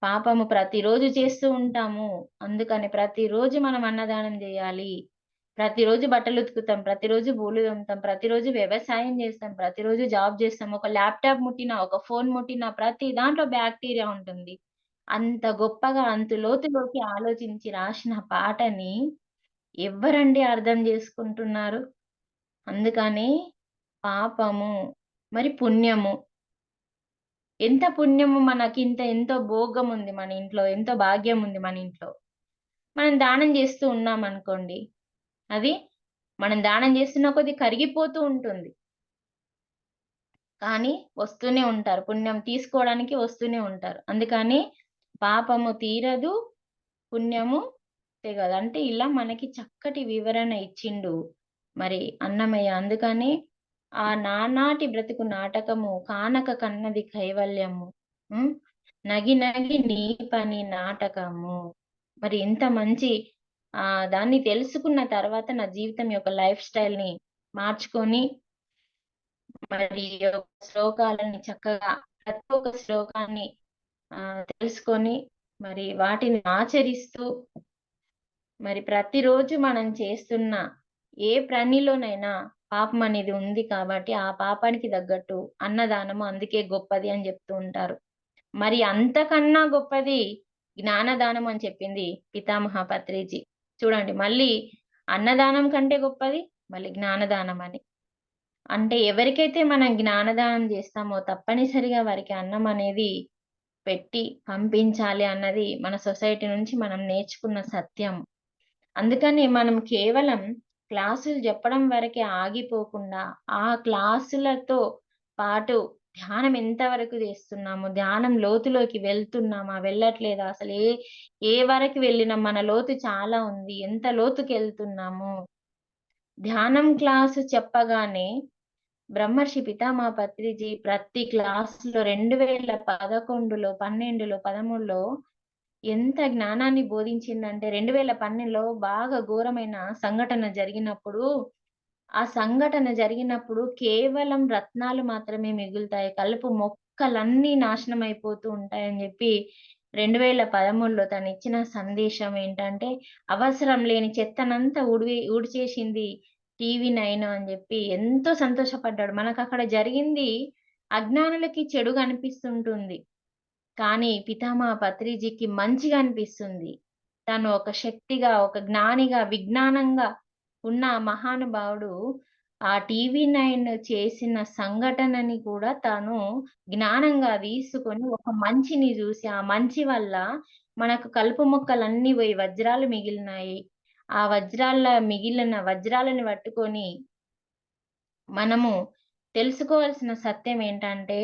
పాపము ప్రతిరోజు చేస్తూ ఉంటాము. అందుకని ప్రతిరోజు మనం అన్నదానం జేయాలి. ప్రతిరోజు బట్టలుతుకుతాం, ప్రతిరోజు బూళ్ళు తోముతాం, ప్రతిరోజు వ్యవసాయం జేస్తాం, ప్రతిరోజు జాబ్ జేస్తాం. ఒక ల్యాప్‌టాప్ ముట్టినా, ఒక ఫోను ముట్టినా ప్రతి దాంట్లో బ్యాక్టీరియా ఉంటుంది. అంత గొప్పగా అంతు లోతులోకి ఆలోచించి రాసిన పాటని ఎవ్వరండి అర్థం జేసుకుంటున్నారు? అందుకని పాపము, మరి పుణ్యము. ఎంత పుణ్యము ఎంతో భోగముంది మన ఇంట్లో, ఎంతో భాగ్యముంది మన ఇంట్లో. మనం దానం జేస్తూ ఉన్నామనుకోండి, అది మనం దానం జేస్తున్న కొద్దీ కరిగిపోతూ ఉంటుంది. కానీ వస్తూనే ఉంటారు. పుణ్యం తీసుకోవడానికి వస్తూనే ఉంటారు. అందుకని పాపము తీరదు, పుణ్యము తెగదు. అంటే ఇలా మనకి చక్కటి వివరణ ఇచ్చిండు మరి అన్నమయ్య. అందుకని ఆ నానాటి బ్రతుకు నాటకము కానక కన్నది కైవల్యము. హ్మ్. నగి నగి నీ పని నాటకము. మరి ఇంత మంచి దాన్ని తెలుసుకున్న తర్వాత నా జీవితం యొక్క లైఫ్ స్టైల్‌ని మార్చుకొని మరి ఈ యొక్క శ్లోకాలని చక్కగా ప్రతి ఒక్క శ్లోకాన్ని తెలుసుకొని మరి వాటిని ఆచరిస్తూ మరి ప్రతిరోజు మనం చేస్తున్న ఏ పనిలోనైనా పాపం అనేది ఉంది కాబట్టి, ఆ పాపానికి తగ్గట్టు అన్నదానము అందుకే గొప్పది అని జెప్తూ ఉంటారు. మరి అంతకన్నా గొప్పది జ్ఞానదానం అని చెప్పింది పితామహ పత్రిజీ. చూడండి మళ్ళీ అన్నదానం కంటే గొప్పది, మళ్ళీ జ్ఞానదానం అని. అంటే ఎవరికైతే మనం జ్ఞానదానం జేస్తామో తప్పనిసరిగా వారికి అన్నం అనేది పెట్టి పంపించాలి అన్నది మన సొసైటీ నుంచి మనం నేర్చుకున్న సత్యం. అందుకని మనం కేవలం క్లాసులు చెప్పడం వరకే ఆగిపోకుండా, ఆ క్లాసులతో పాటు ధ్యానం ఎంతవరకు చేస్తున్నాము? ధ్యానం లోతులోకి వెళ్తున్నామా? వెళ్ళట్లేదా? అసలు ఏ వరకు వెళ్ళినాం? మన లోతు చాలా ఉంది. ఎంత లోతుకెళ్తున్నాము? ధ్యానం క్లాసు చెప్పగానే బ్రహ్మర్షి పితామహ పత్రిజీ ప్రతి క్లాస్‌లో 2011లో, 12లో, 13లో ఎంత జ్ఞానాన్ని బోధించిందంటే 2012లో బాగా ఘోరమైన సంఘటన జరిగినప్పుడు, ఆ సంఘటన జరిగినప్పుడు కేవలం రత్నాలు మాత్రమే మిగులుతాయి. కలుపు మొక్కలన్నీ నాశనం అయిపోతూ ఉంటాయని జెప్పి 2013లో తనిచ్చిన సందేశం ఏంటంటే, అవసరం లేని చెత్తనంతా ఊడ్చేసింది టీవీ9 అని జెప్పి ఎంతో సంతోషపడ్డాడు. మనకక్కడ జరిగింది అజ్ఞానులకి చెడుగా అనిపిస్తుంటుంది. కానీ పితామహ పత్రిజీకి మంచిగా అనిపిస్తుంది. తను ఒక శక్తిగా, ఒక జ్ఞానిగా, విజ్ఞానంగా ఉన్న ఆ మహానుభావుడు ఆ టీవీ9 చేసిన సంఘటనని కూడా తాను జ్ఞానంగా తీసుకొని ఒక మంచిని జూసి, ఆ మంచి వల్ల మనకు కలుపు మొక్కలన్నీ పోయి వజ్రాలు మిగిలినాయి. ఆ మిగిలిన వజ్రాలను పట్టుకొని మనము తెలుసుకోవాల్సిన సత్యం ఏంటంటే,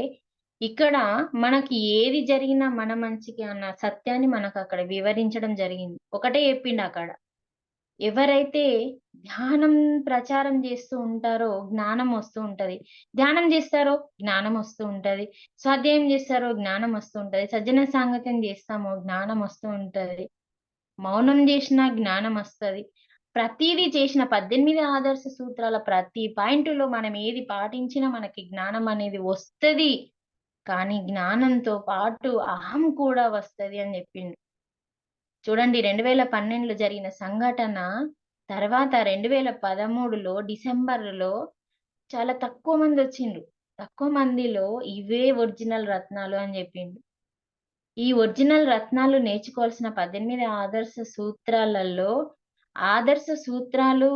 ఇక్కడ మనకి ఏది జరిగినా మన మంచికే అన్న సత్యాన్ని మనకక్కడ వివరించడం జరిగింది. ఒకటే చెప్పిండక్కడ. ఎవరైతే ధ్యానం ప్రచారం చేస్తూ ఉంటారో జ్ఞానం వస్తూ ఉంటది. ధ్యానం చేస్తారో జ్ఞానం వస్తూ ఉంటది. స్వాధ్యాయం చేస్తారో జ్ఞానం వస్తూ ఉంటది. సజ్జన సాంగత్యం చేస్తామో జ్ఞానం వస్తూ ఉంటది. మౌనం జేషినా జ్ఞానమస్తది. ప్రతీదీ చేసిన 18 ఆదర్శ సూత్రాల ప్రతి పాయింటులో మనం ఏది పాటించినా మనకి జ్ఞానం అనేది వస్తది. కానీ జ్ఞానంతో పాటు అహం కూడా వస్తది అని జెప్పిండు. చూడండి 2012లో జరిగిన సంఘటన తర్వాత 2013లో డిసెంబర్‌లో చాలా తక్కువ మందొచ్చిండ్రు. తక్కువ మందిలో ఇవే ఒరిజినల్ రత్నాలు అని జెప్పిండు. ఈ ఒరిజినల్ రత్నాలు నేర్చుకోవాల్సిన 18 ఆదర్శ సూత్రాలలో, ఆదర్శ సూత్రాలు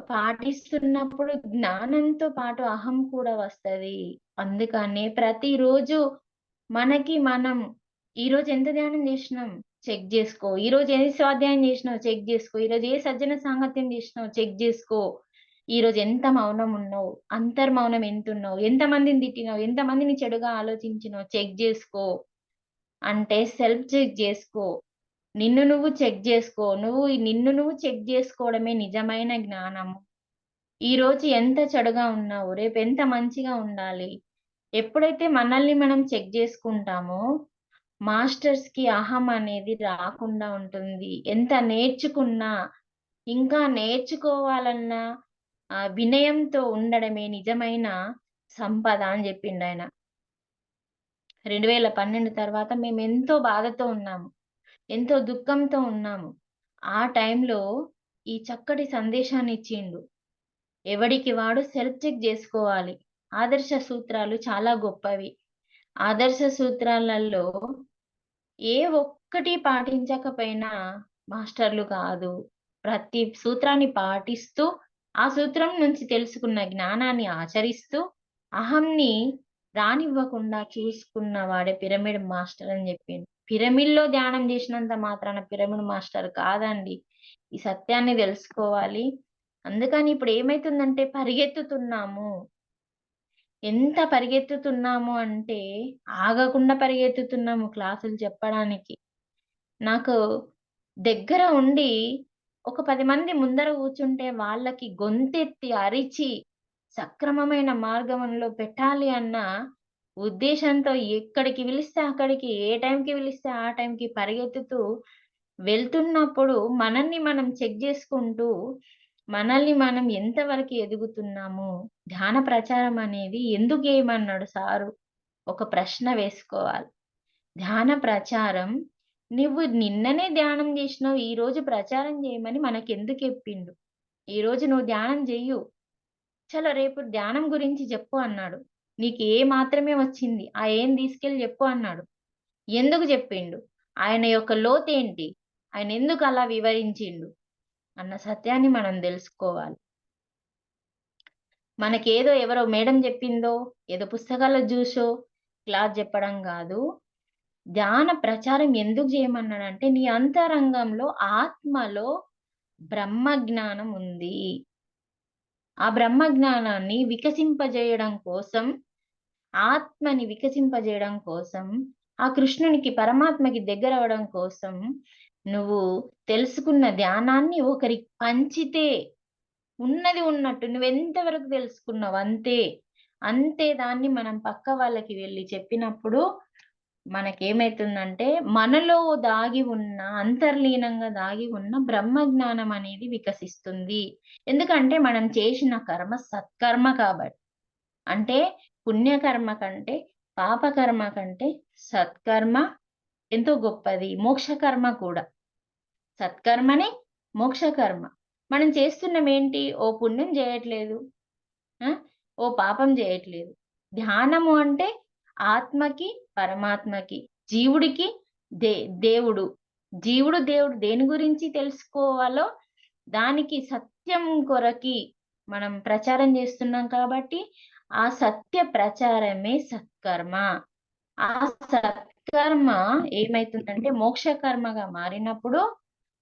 పాటిస్తున్నప్పుడు జ్ఞానంతో పాటు అహం కూడా వస్తది. అందుకనే ప్రతిరోజు మనకి మనం ఈరోజు ఎంత ధ్యానం జేసినాం చెక్ జేసుకో. ఈరోజు ఏ స్వాధ్యాయం జేసినావు చెక్ జేసుకో. ఈరోజు ఏ సజ్జన సాంగత్యం జేసినావు చెక్ జేసుకో. ఈరోజు ఎంత మౌనం ఉన్నావు? అంతర్మౌనం ఎంతున్నావు? ఎంతమందిని తిట్టినావు? ఎంతమందిని చెడుగా ఆలోచించినావు చెక్ జేసుకో. అంటే సెల్ఫ్ చెక్ జేసుకో. నిన్ను నువ్వు చెక్ జేసుకో. నిన్ను నువ్వు చెక్ జేసుకోవడమే నిజమైన జ్ఞానము. ఈరోజు ఎంత చెడుగా ఉన్నావు? రేపెంత మంచిగా ఉండాలి? ఎప్పుడైతే మనల్ని మనం చెక్ జేసుకుంటామో, మాస్టర్స్‌కి అహం అనేది రాకుండా ఉంటుంది. ఎంత నేర్చుకున్నా, ఇంకా నేర్చుకోవాలన్న వినయంతో ఉండడమే నిజమైన సంపద అని జెప్పిండాయన. 2012 తర్వాత మేమెంతో బాధతో ఉన్నాము. ఎంతో దుఃఖంతో ఉన్నాము. ఆ టైంలో ఈ చక్కటి సందేశాన్ని ఇచ్చిండు. ఎవడికి వాడు సెల్ఫ్ చెక్ జేసుకోవాలి. ఆదర్శ సూత్రాలు చాలా గొప్పవి. ఆదర్శ సూత్రాలలో ఏ ఒక్కటి పాటించకపోయినా మాస్టర్‌లు కాదు. ప్రతి సూత్రాన్ని పాటిస్తూ, ఆ సూత్రం నుంచి తెలుసుకున్న జ్ఞానాన్ని ఆచరిస్తూ, అహంని రానివ్వకుండా చూసుకున్న వాడే పిరమిడ్ మాస్టర్ అని జెప్పిండు. పిరమిడ్‌లో ధ్యానం జేసినంత మాత్రాన పిరమిడ్ మాస్టర్ కాదండి. ఈ సత్యాన్ని దెలుసుకోవాలి. అందుకని ఇప్పుడు ఏమైతుందంటే పరిగెత్తుతున్నాము. ఎంత పరిగెత్తుతున్నాము అంటే, ఆగకుండా పరిగెత్తుతున్నాము క్లాసులు చెప్పడానికి. నాకు దగ్గర ఉండి ఒక 10 మంది ముందర కూర్చుంటే వాళ్ళకి గొంతెత్తి అరిచి, సక్రమమైన మార్గంలో పెట్టాలి అన్న ఉద్దేశంతో ఎక్కడికి పిలిస్తే అక్కడికి, ఏ టైంకి పిలిస్తే ఆ టైంకి పరిగెత్తుతూ వెళ్తున్నప్పుడు మనల్ని మనం చెక్ జేసుకుంటూ, మనల్ని మనం ఎంతవరకు ఎదుగుతున్నాము, ధ్యాన ప్రచారం అనేది ఎందుకేయమన్నాడు సారు? ఒక ప్రశ్న వేసుకోవాలి. ధ్యాన ప్రచారం నువ్వు నిన్ననే ధ్యానం చేసినావు, ఈ రోజు ప్రచారం చేయమని మనకెందుకు చెప్పిండు? ఈ రోజు నువ్వు ధ్యానం చెయ్యు. చలో రేపు ధ్యానం గురించి చెప్పు అన్నాడు. నీకు ఏ మాత్రమే వచ్చింది, ఆ ఏం తీసుకెళ్ళి చెప్పు అన్నాడు. ఎందుకు చెప్పిండు? ఆయన యొక్క లోతేంటి? ఆయన ఎందుకు అలా వివరించిండు అన్న సత్యాన్ని మనం తెలుసుకోవాలి. మనకేదో ఎవరో మేడం చెప్పిందో, ఏదో పుస్తకాల్లో చూసో క్లాస్ చెప్పడం కాదు. ధ్యాన ప్రచారం ఎందుకు చేయమన్నాడంటే, నీ అంతరంగంలో ఆత్మలో బ్రహ్మ జ్ఞానం ఉంది. ఆ బ్రహ్మ జ్ఞానాన్ని వికసింపజేయడం కోసం, ఆత్మని వికసింపజేయడం కోసం, ఆ కృష్ణునికి పరమాత్మకి దగ్గరవ్వడం కోసం నువ్వు తెలుసుకున్న ధ్యానాన్ని ఒకరికి పంచితే, ఉన్నది ఉన్నట్టు నువ్వెంత వరకు తెలుసుకున్నావు అంతే. అంతే దాన్ని మనం పక్క వాళ్ళకి వెళ్లి చెప్పినప్పుడు మనకేమైతుందంటే, మనలో దాగి ఉన్న, అంతర్లీనంగా దాగి ఉన్న బ్రహ్మ జ్ఞానం అనేది వికసిస్తుంది. ఎందుకంటే మనం చేసిన కర్మ సత్కర్మ కాబట్టి. అంటే పుణ్యకర్మ కంటే, పాపకర్మ కంటే సత్కర్మ ఎంతో గొప్పది. మోక్షకర్మ కూడా. సత్కర్మనే మోక్షకర్మ. మనం చేస్తున్నమేంటి? ఓ పుణ్యం చేయట్లేదు. ఆ! ఓ పాపం చేయట్లేదు. ధ్యానము అంటే ఆత్మకి, పరమాత్మకి, జీవుడికి దే దేవుడు. జీవుడు, దేవుడు దేని గురించి తెలుసుకోవాలో దానికి సత్యం కొరకి మనం ప్రచారం చేస్తున్నాం కాబట్టి, ఆ సత్య ప్రచారమే సత్కర్మ. ఆ సత్కర్మ ఏమైతుందంటే మోక్షకర్మగా మారినప్పుడు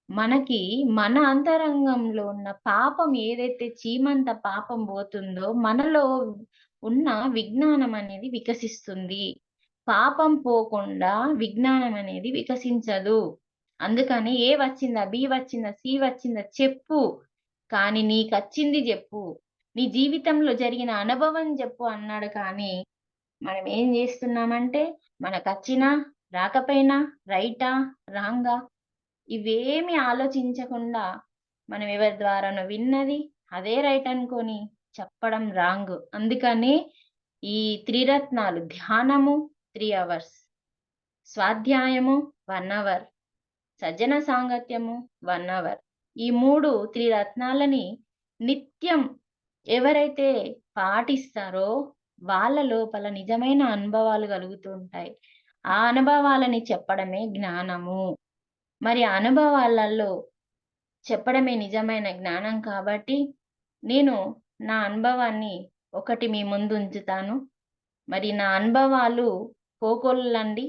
మనకి మన అంతరంగంలో ఉన్న పాపం ఏదైతే చీమంత పాపం పోతుందో మనలో ఉన్న విజ్ఞానం అనేది వికసిస్తుంది. పాపం పోకుండా విజ్ఞానం అనేది వికసించదు. అందుకని ఏ వచ్చిందా, బి వచ్చిందా, సి వచ్చిందా చెప్పు. కానీ నీకచ్చింది చెప్పు. నీ జీవితంలో జరిగిన అనుభవం చెప్పు అన్నాడు. కానీ మనం ఏం చేస్తున్నామంటే, మనకచ్చినా రాకపోయినా, రైటా రాంగా ఇవేమి ఆలోచించకుండా మనం ఎవరి ద్వారానో విన్నది అదే రైట్ అనుకొని చెప్పడం రాంగ్. అందుకని ఈ త్రిరత్నాలు ధ్యానము 3 అవర్స్, స్వాధ్యాయము 1 అవర్, సజ్జన సాంగత్యము 1 అవర్. ఈ 3 త్రిరత్నాలని నిత్యం ఎవరైతే పాటిస్తారో వాళ్ళ లోపల నిజమైన అనుభవాలు కలుగుతూ ఉంటాయి. ఆ అనుభవాలని చెప్పడమే జ్ఞానము. మరి ఆ అనుభవాలలో చెప్పడమే నిజమైన జ్ఞానం కాబట్టి, నేను నా అనుభవాన్ని ఒకటి మీ ముందు ఉంచుతాను. మరి నా అనుభవాలు కోకొల్లలండి.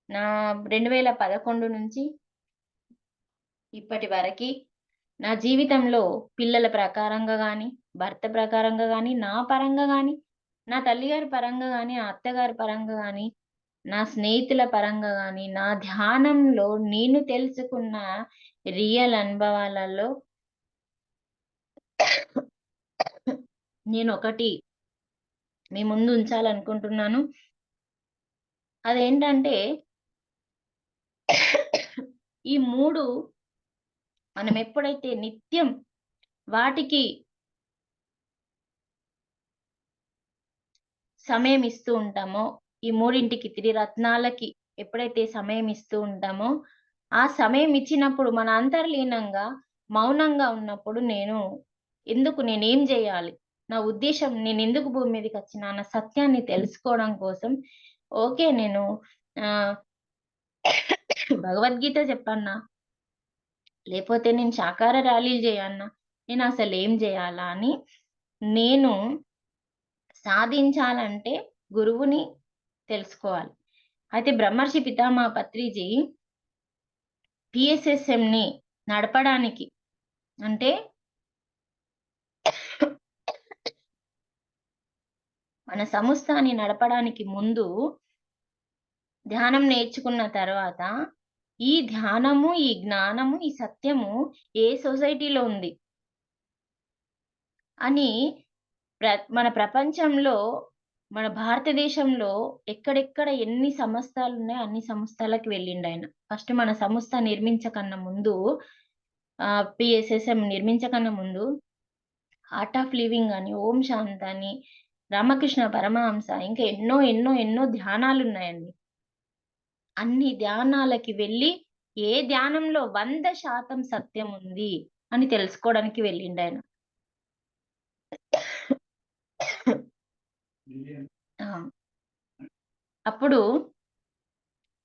నా 2011 నుంచి ఇప్పటి వరకి నా జీవితంలో పిల్లల ప్రకారంగా గాని, భర్త ప్రకారంగా గాని, నా పరంగా గాని, నా తల్లిగారి పరంగా గాని, ఆ అత్తగారి పరంగా గాని, నా స్నేహితుల పరంగా గాని, నా ధ్యానంలో నేను తెలుసుకున్న రియల్ అనుభవాలలో నేనొకటి మీ ముందు ఉంచాలనుకుంటున్నాను. అదేంటంటే ఈ 3 మనం ఎప్పుడైతే నిత్యం వాటికి సమయం ఇస్తూ ఉంటామో, ఈ మూడింటికి త్రిరత్నాలకి ఎప్పుడైతే సమయం ఇస్తూ ఉంటామో, ఆ సమయం ఇచ్చినప్పుడు మన అంతర్లీనంగా మౌనంగా ఉన్నప్పుడు నేనేం జేయాలి? నా ఉద్దేశ్యం నేనెందుకు భూమి మీదకొచ్చినా అన్న సత్యాన్ని తెలుసుకోవడం కోసం ఓకే. నేను ఆహ్, భగవద్గీత చెప్పన్నా, లేపోతే నేను శాకాహార ర్యాలీలు జేయన్నా, నేనసలేం జేయాలా అని నేను సాధించాలంటే గురువుని తెలుసుకోవాలి. అయితే బ్రహ్మర్షి పితామహ పత్రిజీ PSSMని నడపడానికి అంటే మన సంస్థని నడపడానికి ముందు ధ్యానం నేర్చుకున్న తర్వాత, ఈ ధ్యానము, ఈ జ్ఞానము, ఈ సత్యము ఏ సొసైటీలో ఉంది అని మన ప్రపంచంలో, మన భారతదేశంలో ఎక్కడెక్కడ ఎన్ని సంస్థలున్నాయో అన్ని సంస్థలకి వెళ్ళిండాయన. ఫస్ట్ మన సంస్థ నిర్మించకన్నా ముందు PSSM నిర్మించకన్నా ముందు ఆర్ట్ ఆఫ్ లివింగ్ అని, ఓం శాంత్ అని, రామకృష్ణ పరమహంస ఇంకా ఎన్నో ధ్యానాలున్నాయండి. అన్ని ధ్యానాలకి వెళ్ళి ఏ ధ్యానంలో 100% సత్యం ఉంది అని తెలుసుకోవడానికి వెళ్ళిండు ఆయన. అప్పుడు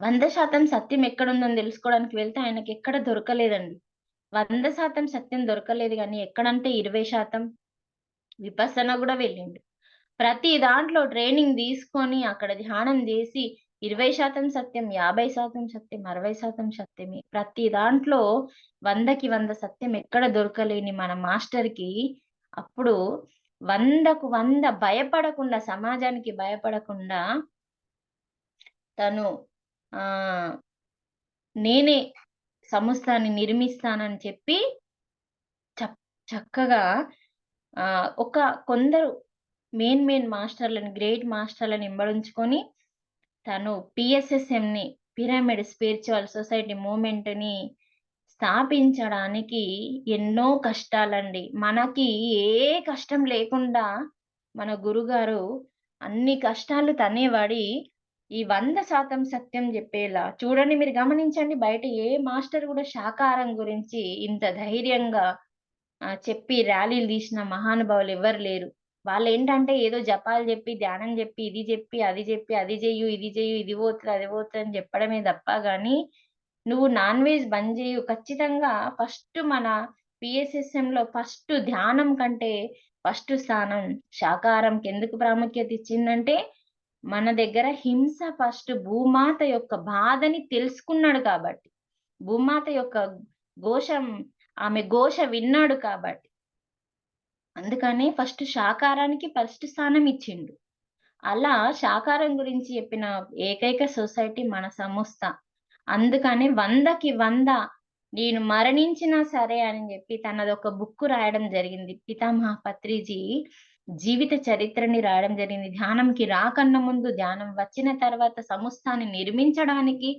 100% సత్యం ఎక్కడుందని తెలుసుకోవడానికి వెళ్తే ఆయనకి ఎక్కడ దొరకలేదండి. 100% సత్యం దొరకలేదు గానీ ఎక్కడంటే 20% విపස්සన కూడా వెళ్ళిండు. ప్రతి దాంట్లో ట్రైనింగ్ తీసుకొని అక్కడ ధ్యానం చేసి 20% సత్యం, 50% సత్యం, 60% సత్యమే. ప్రతి దాంట్లో 100కి 100 సత్యం ఎక్కడ దొరకలేని మన మాస్టర్‌కి అప్పుడు 100కు 100 భయపడకుండా, సమాజానికి భయపడకుండా తను నేనే సంస్థని నిర్మిస్తానని చెప్పి చక్కగా కొందరు మెయిన్ మాస్టర్‌లని, గ్రేట్ మాస్టర్‌లని ఎంబడించుకొని తను పిఎస్ఎస్ఎంని, పిరమిడ్ స్పిరిచువల్ సొసైటీ మూవ్‌మెంట్‌ని స్థాపించడానికి ఎన్నో కష్టాలండి. మనకి ఏ కష్టం లేకుండా మన గురుగారు అన్ని కష్టాలు తనే పడి ఈ 100% సత్యం చెప్పేలా చూడండి, మీరు గమనించండి, బయట ఏ మాస్టర్ కూడా శాకాహారం గురించి ఇంత ధైర్యంగా చెప్పి ర్యాలీలు తీసిన మహానుభావులు ఎవ్వరు లేరు. వాళ్ళేంటంటే ఏదో జపాలు చెప్పి, ధ్యానం చెప్పి, ఇది చెప్పి, అది చెప్పి, అది చెయ్యు, ఇది చెయ్యు, ఇది పోతది, అది పోతది అని చెప్పడమే తప్ప గాని, నువ్వు నాన్ వెజ్ బంద్ చేయు. ఖచ్చితంగా ఫస్ట్ మన పిఎస్ఎస్ఎంలో ఫస్ట్ ధ్యానం కంటే ఫస్ట్ స్థానం శాకాహారంకి ఎందుకు ప్రాముఖ్యత ఇచ్చిందంటే, మన దగ్గర హింస ఫస్ట్ భూమాత యొక్క బాధని తెలుసుకున్నాడు కాబట్టి. భూమాత యొక్క ఆమె ఘోష విన్నాడు కాబట్టి. అందుకని ఫస్ట్ శాకాహారానికి ఫస్ట్ స్థానం ఇచ్చిండు. అలా శాకాహారం గురించి చెప్పిన ఏకైక సొసైటీ మన సంస్థ. అందుకని 100కి 100 నేను మరణించినా సరే అని చెప్పి తనదొక బుక్ రాయడం జరిగింది. పితామహ పత్రిజీ జీవిత చరిత్రని రాయడం జరిగింది. ధ్యానంకి రాకన్నా ముందు, ధ్యానం వచ్చిన తర్వాత సంస్థని నిర్మించడానికి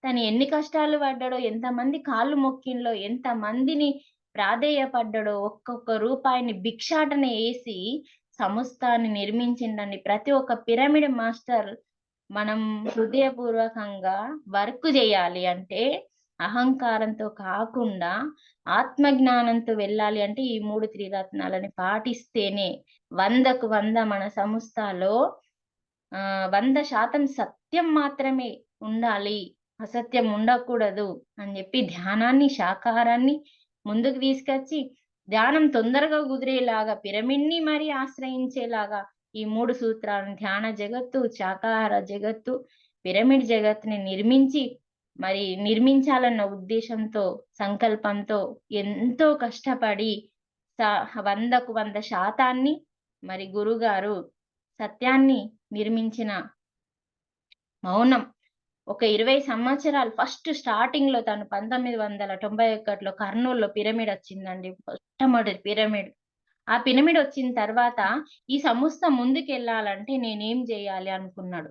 తను ఎన్ని కష్టాలు పడ్డాడో, ఎంతమంది కాళ్ళు మొక్కిండ్లో, ఎంతమందిని ప్రాధేయపడ్డాడో, ఒక్కొక్క రూపాయిని భిక్షాటన వేసి సంస్థని నిర్మించిండండి. ప్రతి ఒక్క పిరమిడ్ మాస్టర్ మనం హృదయపూర్వకంగా వర్క్ చేయాలి అంటే అహంకారంతో కాకుండా ఆత్మజ్ఞానంతో వెళ్ళాలి అంటే ఈ 3 త్రిరత్నాలని పాటిస్తేనే 100కు 100 మన సంస్థలో 100% సత్యం మాత్రమే ఉండాలి, అసత్యం ఉండకూడదు అని చెప్పి ధ్యానాన్ని, శాకాహారాన్ని ముందుకు తీసుకొచ్చి ధ్యానం తొందరగా కుదిరేలాగా పిరమిడ్ని మరి ఆశ్రయించేలాగా ఈ 3 సూత్రాలను ధ్యాన జగత్తు, శాకాహార జగత్తు, పిరమిడ్ జగత్తుని నిర్మించాలన్న ఉద్దేశంతో, సంకల్పంతో ఎంతో కష్టపడి 100కు 100% మరి గురుగారు సత్యాన్ని నిర్మించిన మౌనం. ఒక 20 సంవత్సరాలు ఫస్ట్ స్టార్టింగ్ లో తను 1991లో కర్నూలులో పిరమిడ్ వచ్చిందండి. మొట్టమొదటి పిరమిడ్. ఆ పిరమిడ్ వచ్చిన తర్వాత ఈ సంస్థ ముందుకెళ్ళాలంటే నేనేం చేయాలి అనుకున్నాడు.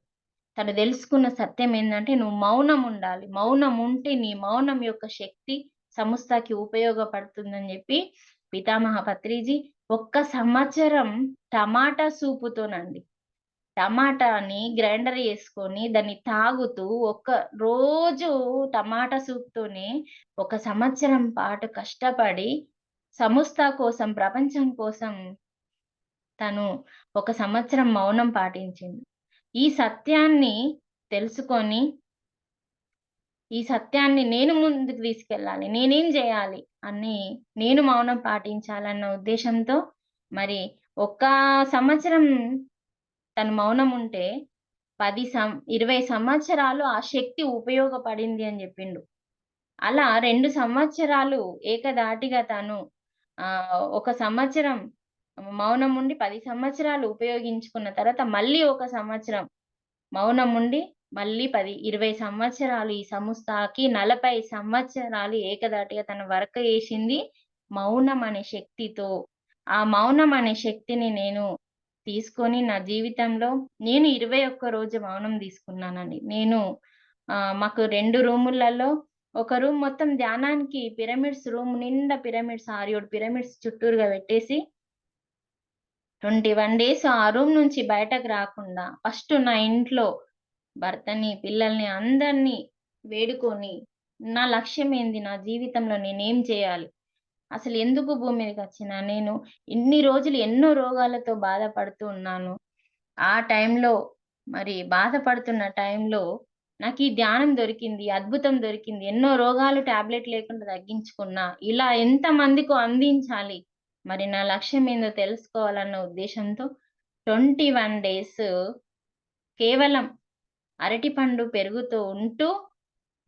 తను తెలుసుకున్న సత్యం ఏంటంటే, నువ్వు మౌనం ఉండాలి. మౌనం ఉంటే నీ మౌనం యొక్క శక్తి సంస్థకి ఉపయోగపడుతుందని చెప్పి పితామహ పత్రిజీ 1 సంవత్సరం టమాటా సూపుతోనండి, టమాటాని గ్రైండర్ చేసుకొని దాన్ని తాగుతూ రోజు టమాటా సూప్తోనే 1 సంవత్సరం పాటు కష్టపడి సంస్థ కోసం, ప్రపంచం కోసం తను 1 సంవత్సరం మౌనం పాటించింది. ఈ సత్యాన్ని తెలుసుకొని, ఈ సత్యాన్ని నేను ముందుకు తీసుకెళ్ళాలి, నేనేం చేయాలి అని నేను మౌనం పాటించాలన్న ఉద్దేశంతో మరి 1 సంవత్సరం తను మౌనం ఉంటే 20 సంవత్సరాలు ఆ శక్తి ఉపయోగపడింది అని చెప్పిండు. అలా 2 సంవత్సరాలు ఏకధాటిగా తను 1 సంవత్సరం మౌనం ఉండి 10 సంవత్సరాలు ఉపయోగించుకున్న తర్వాత మళ్ళీ 1 సంవత్సరం మౌనం ఉండి మళ్ళీ 20 సంవత్సరాలు ఈ సంస్థకి 40 సంవత్సరాలు ఏకధాటిగా తన వర్క్ చేసింది మౌనం అనే శక్తితో. ఆ మౌనం అనే శక్తిని నేను తీసుకొని నా జీవితంలో నేను 21 రోజు మౌనం తీసుకున్నానండి. నేను మాకు 2 రూములలో ఒక రూమ్ మొత్తం ధ్యానానికి పిరమిడ్స్ రూమ్ నిండా పిరమిడ్స్ 6-7 పిరమిడ్స్ చుట్టూరుగా పెట్టేసి 21 డేస్ ఆ రూమ్ నుంచి బయటకు రాకుండా ఫస్ట్ నా ఇంట్లో భర్తని, పిల్లల్ని అందరినీ వేడుకొని నా లక్ష్యం ఏంది? నా జీవితంలో నేనేం చేయాలి? అసలు ఎందుకు భూమి మీదకొచ్చినా? నేను ఇన్ని రోజులు ఎన్నో రోగాలతో బాధపడుతూ ఉన్నాను. ఆ టైంలో మరి బాధపడుతున్న టైంలో నాకీ ధ్యానం దొరికింది. అద్భుతం దొరికింది. ఎన్నో రోగాలు టాబ్లెట్ లేకుండా తగ్గించుకున్నా. ఇలా ఎంతమందికో అందించాలి. మరి నా లక్ష్యం ఏందో తెలుసుకోవాలన్న ఉద్దేశంతో 21 డేస్ కేవలం అరటిపండు, పెరుగుతో ఉంటూ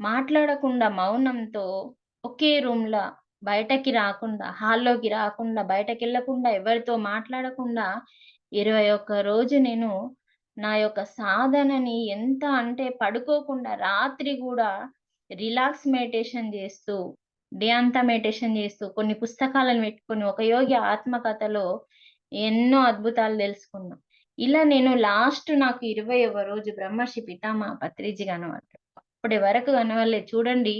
మాట్లాడకుండా మౌనంతో ఒకే రూమ్‌ల బయటకి రాకుండా, హాల్లోకి రాకుండా, బయటకెళ్ళకుండా, ఎవరితో మాట్లాడకుండా 21 రోజు నేను నా యొక్క సాధనని ఎంత అంటే పడుకోకుండా రాత్రి గూడా రిలాక్స్ మెడిటేషన్ జేస్తూ, డే అంతా మెడిటేషన్ జేస్తూ, కొన్ని పుస్తకాలను పెట్టుకొని ఒక యోగి ఆత్మకథలో ఎన్నో అద్భుతాలు దెలుసుకున్నా. ఇలా నేను లాస్ట్ నాకు 21 రోజు బ్రహ్మర్షి పితామహ పత్రిజీ కనబడ్డారు. అప్పటి వరకు కనవడలేదు. చూడండి,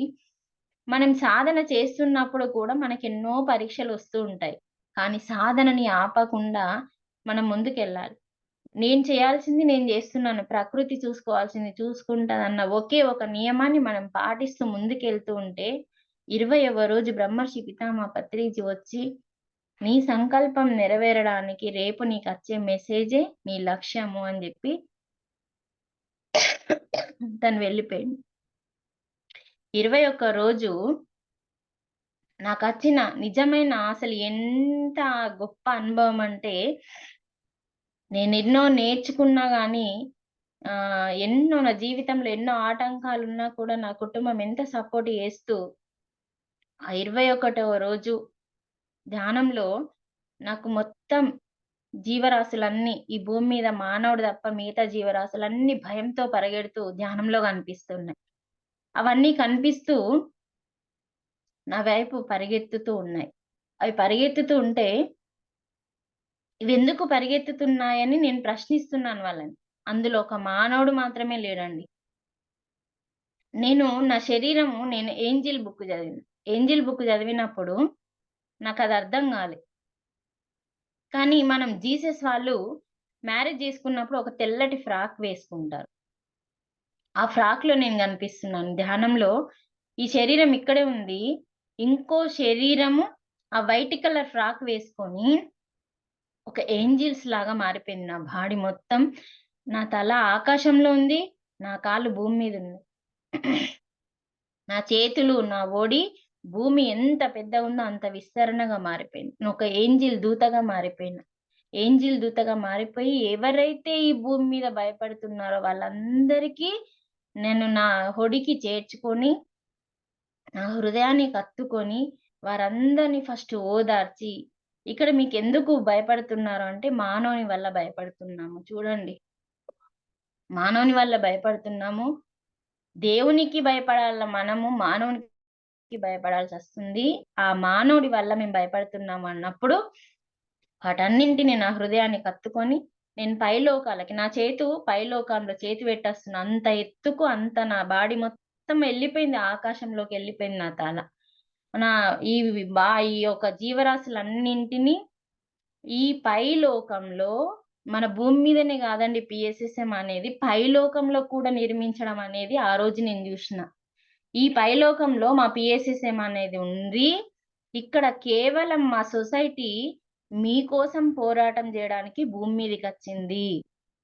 మనం సాధన చేస్తున్నప్పుడు కూడా మనకెన్నో పరీక్షలొస్తూ ఉంటాయి. కానీ సాధనని ఆపకుండా మనం ముందుకెళ్ళాలి. నేను చేయాల్సింది నేను జేస్తున్నాను. ప్రకృతి చూసుకోవాల్సింది చూసుకుంటదన్న ఒకే ఒక నియమాన్ని మనం పాటిస్తూ ముందుకెళ్తూ ఉంటే, 21 రోజు బ్రహ్మర్షి పితామహ పత్రిజీ వచ్చి, "నీ సంకల్పం నెరవేరడానికి రేపు నీకచ్చే మెసేజే నీ లక్ష్యము" అని జెప్పి తను వెళ్ళిపోయిండు. 21 రోజు నాకచ్చిన నిజమైన అసలు ఎంత గొప్ప అనుభవం అంటే, నేనెన్నో నేర్చుకున్నా గానీ, ఎన్నో నా జీవితంలో ఎన్నో ఆటంకాలున్నా కూడా నా కుటుంబం ఎంత సపోర్ట్ చేస్తూ, ఆ 21వ రోజు ధ్యానంలో నాకు మొత్తం జీవరాశులన్నీ ఈ భూమి మీద మానవుడు తప్ప మిగతా జీవరాశులన్నీ భయంతో పరిగెడుతూ ధ్యానంలో కనిపిస్తున్నాయి. అవన్నీ కనిపిస్తూ నా వైపు పరిగెత్తుతూ ఉన్నాయి. అవి పరిగెత్తుతూ ఉంటే ఇవెందుకు పరిగెత్తుతున్నాయని నేను ప్రశ్నిస్తున్నాను వాళ్ళని. అందులో ఒక మానవుడు మాత్రమే లేడండి. నేను ఏంజెల్ బుక్ చదివిన. ఏంజెల్ బుక్ చదివినప్పుడు నాకది అర్థం కాలే. కానీ మనం జీసస్ వాళ్ళు మ్యారేజ్ చేసుకున్నప్పుడు ఒక తెల్లటి ఫ్రాక్ వేసుకుంటారు. ఆ ఫ్రాక్‌లో నేను కనిపిస్తున్నాను. ధ్యానంలో ఈ శరీరం ఇక్కడే ఉంది. ఇంకో శరీరము ఆ వైట్ కలర్ ఫ్రాక్ వేసుకొని ఒక ఏంజిల్స్ లాగా మారిపోయింది నా బాడీ మొత్తం. నా తల ఆకాశంలో ఉంది. నా కాళ్ళు భూమి మీదున్నాయి. నా చేతులు, నా ఒడి భూమి ఎంత పెద్దగుందో అంత విస్తరణగా మారిపోయింది. నేనొక ఏంజిల్ దూతగా మారిపోయినా. ఏంజిల్ దూతగా మారిపోయి ఎవరైతే ఈ భూమి మీద భయపడుతున్నారో వాళ్ళందరికీ నేను నా ఒడికి చేర్చుకొని, నా హృదయానికి హత్తుకొని వారందరిని ఫస్ట్ ఓదార్చి, ఇక్కడ మీకెందుకు భయపడుతున్నారు అంటే, మానవుని వల్ల భయపడుతున్నాము. చూడండి, మానవుని వల్ల భయపడుతున్నాము. దేవునికి భయపడాల మనము, మానవునికి భయపడాల్సొస్తుంది. ఆ మానవుడి వల్ల మేము భయపడుతున్నాము అన్నప్పుడు, వాటన్నింటిని నా హృదయానికి హత్తుకొని, నేను పైలోకాలకి పైలోకంలో చేతి పెట్టేస్తున్నా. అంత ఎత్తుకు అంత నా బాడీ మొత్తం ఎళ్ళిపోయింది. ఆకాశంలోకెళ్ళిపోయింది నా తల. నా ఈ ఈ యొక్క జీవరాశులన్నింటిని ఈ పైలోకంలో మన భూమి మీదనే గాదండి పీఎస్ఎస్ఎం అనేది. పైలోకంలో కూడా నిర్మించడం అనేది ఆ రోజు నేను జూషిన. ఈ పైలోకంలో మా పీఎస్ఎస్ఎం అనేది ఉంది. ఇక్కడ కేవలం మా సొసైటీ మీకోసం పోరాటం జేయడానికి భూమి మీదకచ్చింది.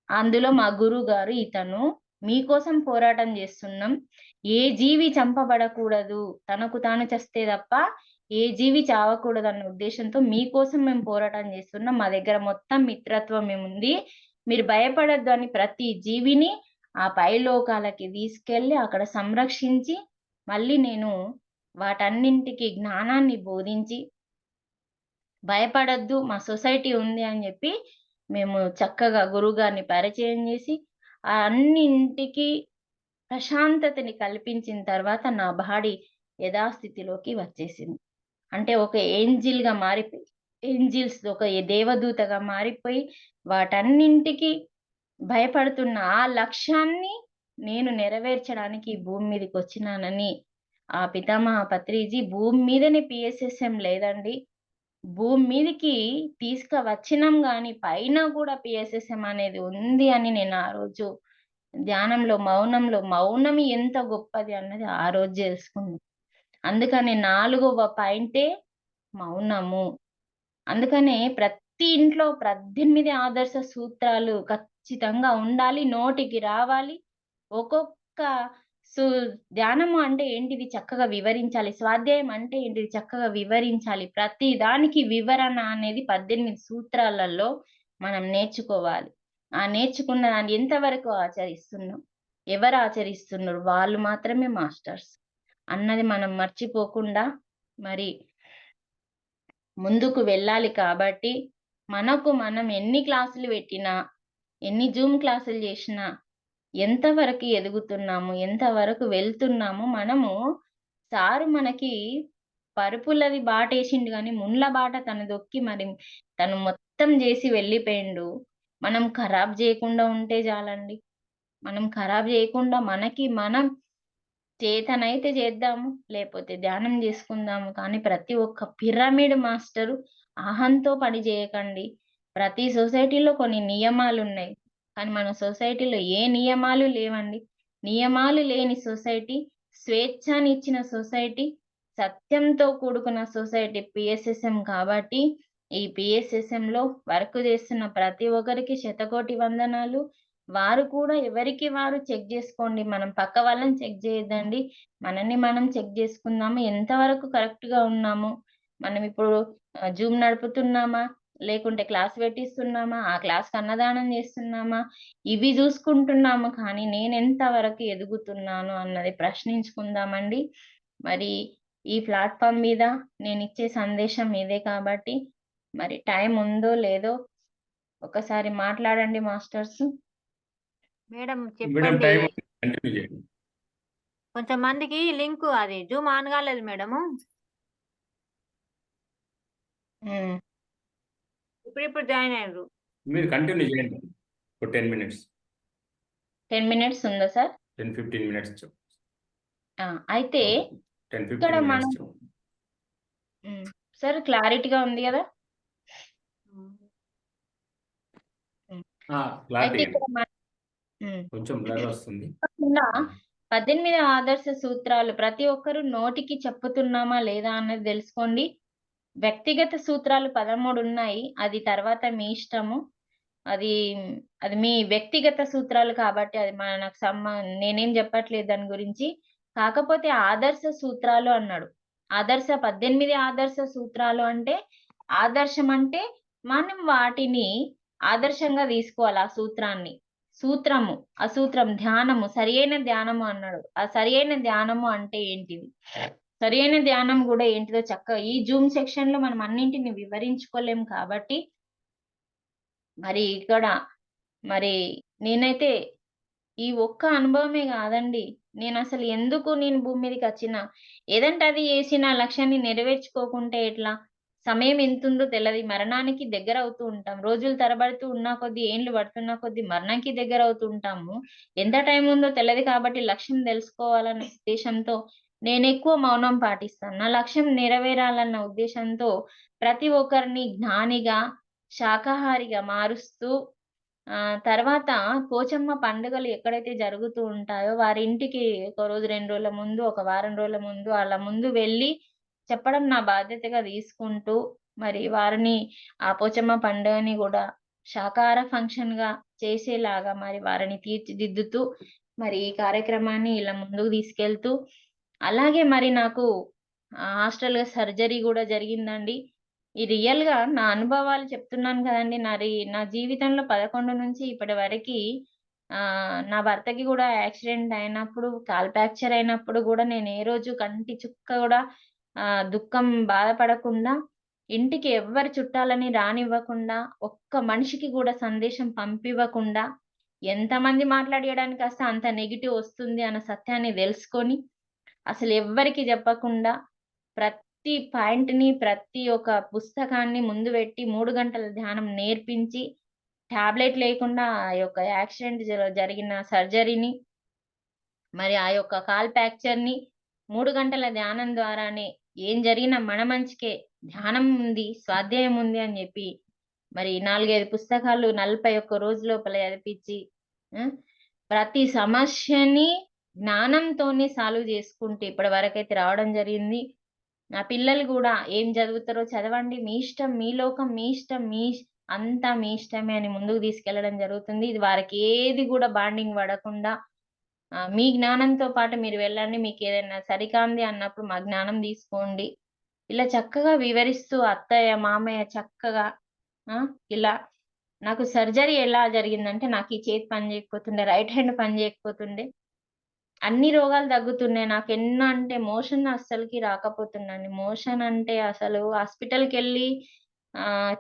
అందులో మా గురువుగారు ఇతను. మీకోసం పోరాటం జేస్తున్నాం. ఏ జీవి చంపబడకూడదు. తనకు తాను చస్తే తప్ప ఏ జీవి చావకూడదన్న ఉద్దేశంతో మీకోసం మేము పోరాటం జేస్తున్నాం. మా దగ్గర మొత్తం మిత్రత్వమేముంది. మీరు భయపడొద్దు అని ప్రతి జీవిని ఆ పైలోకాలకి తీసుకెళ్ళి అక్కడ సంరక్షించి, మళ్ళీ నేను వాటన్నింటికి జ్ఞానాన్ని బోధించి, భయపడొద్దు మా సొసైటీ ఉంది అని జెప్పి, మేము చక్కగా గురువుగారిని పరిచయం జేసి, అన్నింటికి ప్రశాంతతని కల్పించిన తర్వాత నా బాడీ యథాస్థితిలోకి వచ్చేసింది. అంటే ఒక ఏంజిల్‌గా మారిపోయి, ఒక దేవదూతగా మారిపోయి, వాటన్నింటికి భయపడుతున్న ఆ లక్ష్యాన్ని నేను నెరవేర్చడానికి ఈ భూమి మీదకొచ్చినానని ఆ పితామహ పత్రిజీ భూమి మీదనే పీఎస్ఎస్ఎం లేదండి. భూమి మీదకి తీసుకవచ్చినాం గానీ, పైన గూడా పీఎస్ఎస్ఎం అనేది ఉంది అని నేను ఆ రోజు ధ్యానంలో, మౌనం ఎంత గొప్పది అన్నది ఆ రోజు తెలుసుకున్నాం. అందుకని 4వ పాయింటే మౌనము. అందుకనే ప్రతి ఇంట్లో 18 ఆదర్శ సూత్రాలు ఖచ్చితంగా ఉండాలి. నోటికి రావాలి. ఒక్కొక్క సు ధ్యానము అంటే ఏంటిది చక్కగా వివరించాలి. స్వాధ్యాయం అంటే ఏంటిది చక్కగా వివరించాలి. ప్రతి దానికి వివరణ అనేది 18 సూత్రాలలో మనం నేర్చుకోవాలి. ఆ నేర్చుకున్న దాన్ని ఎంతవరకు ఆచరిస్తున్నాం? ఎవరు ఆచరిస్తున్నారు? వాళ్ళు మాత్రమే మాస్టర్స్ అన్నది మనం మర్చిపోకుండా మరి ముందుకు వెళ్ళాలి కాబట్టి, మనకు మనం ఎన్ని క్లాసులు పెట్టినా, ఎన్ని జూమ్ క్లాసులు చేసినా, ఎంతవరకు ఎదుగుతున్నాము, ఎంతవరకు వెళ్తున్నాము మనము సారు మనకి పరుపులది బాటేసిండు గానీ, ముండ్ల బాట తను దొక్కి మరి తను మొత్తం జేసి వెళ్ళిపోయిండు. మనం ఖరాబ్ జేయకుండా ఉంటే జాలండి. మనం ఖరాబ్ జేయకుండా మనకి మనం చేతనైతే చేద్దాము. లేపోతే ధ్యానం జేసుకుందాము. కానీ ప్రతి ఒక్క పిరమిడ్ మాస్టరు అహంతో పని జేయకండి. ప్రతి సొసైటీలో కొన్ని నియమాలున్నాయి. కానీ మన సొసైటీలో ఏ నియమాలు లేవండి. నియమాలు లేని సొసైటీ, స్వేచ్ఛనిచ్చిన సొసైటీ, సత్యంతో కూడుకున్న సొసైటీ పిఎస్ఎస్ఎం కాబట్టి, ఈ పిఎస్ఎస్ఎంలో వర్క్ జేస్తున్న ప్రతి ఒక్కరికి శతకోటి వందనాలు. వారు కూడా ఎవరికి వారు చెక్ జేసుకోండి. మనం పక్క వాళ్ళని చెక్ జేయొద్దండి. మనల్ని మనం చెక్ జేసుకుందాము. ఎంతవరకు కరెక్ట్‌గా ఉన్నాము. మనం ఇప్పుడు జూమ్ నడుపుతున్నామా? లేకుంటే క్లాస్ పెట్టిస్తున్నామా? ఆ క్లాస్‌కి అన్నదానం జేస్తున్నామా? ఇవి జూసుకుంటున్నాము కానీ నేనెంత వరకు ఎదుగుతున్నాను అన్నది ప్రశ్నించుకుందామండి. మరి ఈ ప్లాట్‌ఫార్మ్ మీద నేనిచ్చే సందేశం ఇదే కాబట్టి మరి టైం ఉందో లేదో ఒకసారి మాట్లాడండి మాస్టర్స్. మేడం మేడం చెప్పండి. టైం కంటిన్యూ చేయండి. కొంచెం మందికి లింక్ అది జూమ్ ఆన్ కాలేదు మేడము. హ్మ్. ఇప్పుడు జాయిన్ అయ్యారు. మీరు కంటిన్యూ చేయండి ఒక 10 మినిట్స్ 10 మినిట్స్ ఉందా సార్? 10-15 మినిట్స్ అయితే 10-15 ఇక్కడ మనం మినిట్స్ సార్ క్లారిటీగా ఉంది గదా? అయితే క్లారిటీ ఇక్కడ కొంచెం బ్లర్ వస్తుంది. తప్పకుండా 18 ఆదర్శ సూత్రాలు ప్రతి ఒక్కరు నోటికి చెప్పుతున్నామా లేదా అన్నది తెలుసుకోండి. వ్యక్తిగత సూత్రాలు 13 ఉన్నాయి. అది తర్వాత మీ ఇష్టము. అది అది మీ వ్యక్తిగత సూత్రాలు కాబట్టి అది మనకు నేనేం చెప్పట్లేదు దాని గురించి. కాకపోతే ఆదర్శ సూత్రాలు అన్నాడు. 18 ఆదర్శ సూత్రాలు అంటే ఆదర్శం అంటే మనం వాటిని ఆదర్శంగా తీసుకోవాలి ఆ సూత్రాన్ని. సూత్రము, అసూత్రం, ధ్యానము, సరియైన ధ్యానము అన్నాడు. ఆ సరియైన ధ్యానము అంటే ఏంటిది? సరియైన ధ్యానం గూడా ఏంటిదో చక్కగా ఈ జూమ్ సెక్షన్‌లో మనం అన్నింటిని వివరించుకోలేం కాబట్టి మరి ఇక్కడ మరి నేనైతే ఈ ఒక్క అనుభవమే గాదండి. నేను భూమి మీదకొచ్చినా, ఏదంటే అది చేసి నా లక్ష్యాన్ని నెరవేర్చుకోకుంటే ఎట్లా? సమయం ఎంతుందో తెలది. మరణానికి దగ్గరవుతూ ఉంటాం. రోజులు తరబడుతూ ఉన్న కొద్దీ, ఏండ్లు పడుతున్న కొద్దీ మరణంకి దగ్గరవుతూ ఉంటాము. ఎంత టైం ఉందో తెలదు కాబట్టి లక్ష్యం తెలుసుకోవాలనే ఉద్దేశంతో నేనెక్కువ మౌనం పాటిస్తాను. నా లక్ష్యం నెరవేరాలన్న ఉద్దేశంతో ప్రతి ఒక్కరిని జ్ఞానిగా, శాకాహారిగా మారుస్తూ తర్వాత పోచమ్మ పండుగలు ఎక్కడైతే జరుగుతూ ఉంటాయో వారింటికి ఒక రోజు, 2 రోజుల ముందు, ఒక వారం రోజుల ముందు అలా ముందు వెళ్ళి చెప్పడం నా బాధ్యతగా తీసుకుంటూ, మరి వారిని ఆ పోచమ్మ పండుగని గూడా శాకాహార ఫంక్షన్‌గా చేసేలాగా మరి వారిని తీర్చిదిద్దుతూ, మరి ఈ కార్యక్రమాన్ని ఇలా ముందుకు తీసుకెళ్తూ, అలాగే మరి నాకు హాస్టల్‌లో సర్జరీ గూడా జరిగిందండి. ఈ రియల్‌గా నా అనుభవాలు చెప్తున్నాను కదండీ! నా జీవితంలో 11 నుంచి ఇప్పటి వరకి నా భర్తకి గూడా యాక్సిడెంట్ అయినప్పుడు, కాలు ఫ్రాక్చర్ అయినప్పుడు గూడా నేను ఏ రోజు కంటి చుక్క గూడా దుఃఖం బాధపడకుండా, ఇంటికి ఎవ్వరి చుట్టాలని రానివ్వకుండా, ఒక్క మనిషికి గూడా సందేశం పంపివ్వకుండా, ఎంతమంది మాట్లాడియడానికొస్తే అంత నెగెటివ్ వస్తుంది అన్న సత్యాన్ని దెలుసుకొని, అసలెవ్వరికీ జెప్పకుండా ప్రతి పాయింట్‌ని, ప్రతి ఒక్క పుస్తకాన్ని ముందు పెట్టి 3 గంటల ధ్యానం నేర్పించి, టాబ్లెట్ లేకుండా ఆ యొక్క యాక్సిడెంట్ జరిగిన సర్జరీని, మరి ఆ యొక్క కాలు ఫ్రాక్చర్‌ని 3 గంటల ధ్యానం ద్వారానే ఏం జరిగినా మన మంచికే. ధ్యానం ఉంది, స్వాధ్యాయం ఉంది అని జెప్పి, మరి 4, 5 పుస్తకాలు 41 రోజు లోపల చదివిపిచ్చి, హ్మ్. ప్రతి సమస్యని జ్ఞానంతోనే సాల్వ్ చేసుకుంటూ ఇప్పటి వరకైతే రావడం జరిగింది. నా పిల్లలు కూడా ఏం చదువుతారో చదవండి, మీ ఇష్టం, మీ లోకం, మీ ఇష్టం, అంతా మీ ఇష్టమే అని ముందుకు తీసుకెళ్లడం జరుగుతుంది. ఇది వారికి ఏది కూడా బాండింగ్ పడకుండా మీ జ్ఞానంతో పాటు మీరు వెళ్ళండి. మీకు ఏదైనా సరికాంది అన్నప్పుడు మా జ్ఞానం తీసుకోండి. ఇలా చక్కగా వివరిస్తూ అత్తయ్య, మామయ్య చక్కగా ఇలా నాకు సర్జరీ ఎలా జరిగిందంటే, నాకు ఈ చేతి పని చేయకపోతుండే, రైట్ హ్యాండ్ పని చేయకపోతుండే. అన్ని రోగాలు తగ్గుతున్నాయి. నాకు ఎన్నో అంటే మోషన్ అస్సలకి రాకపోతుందండి. మోషన్ అంటే అసలు హాస్పిటల్‌కెళ్ళి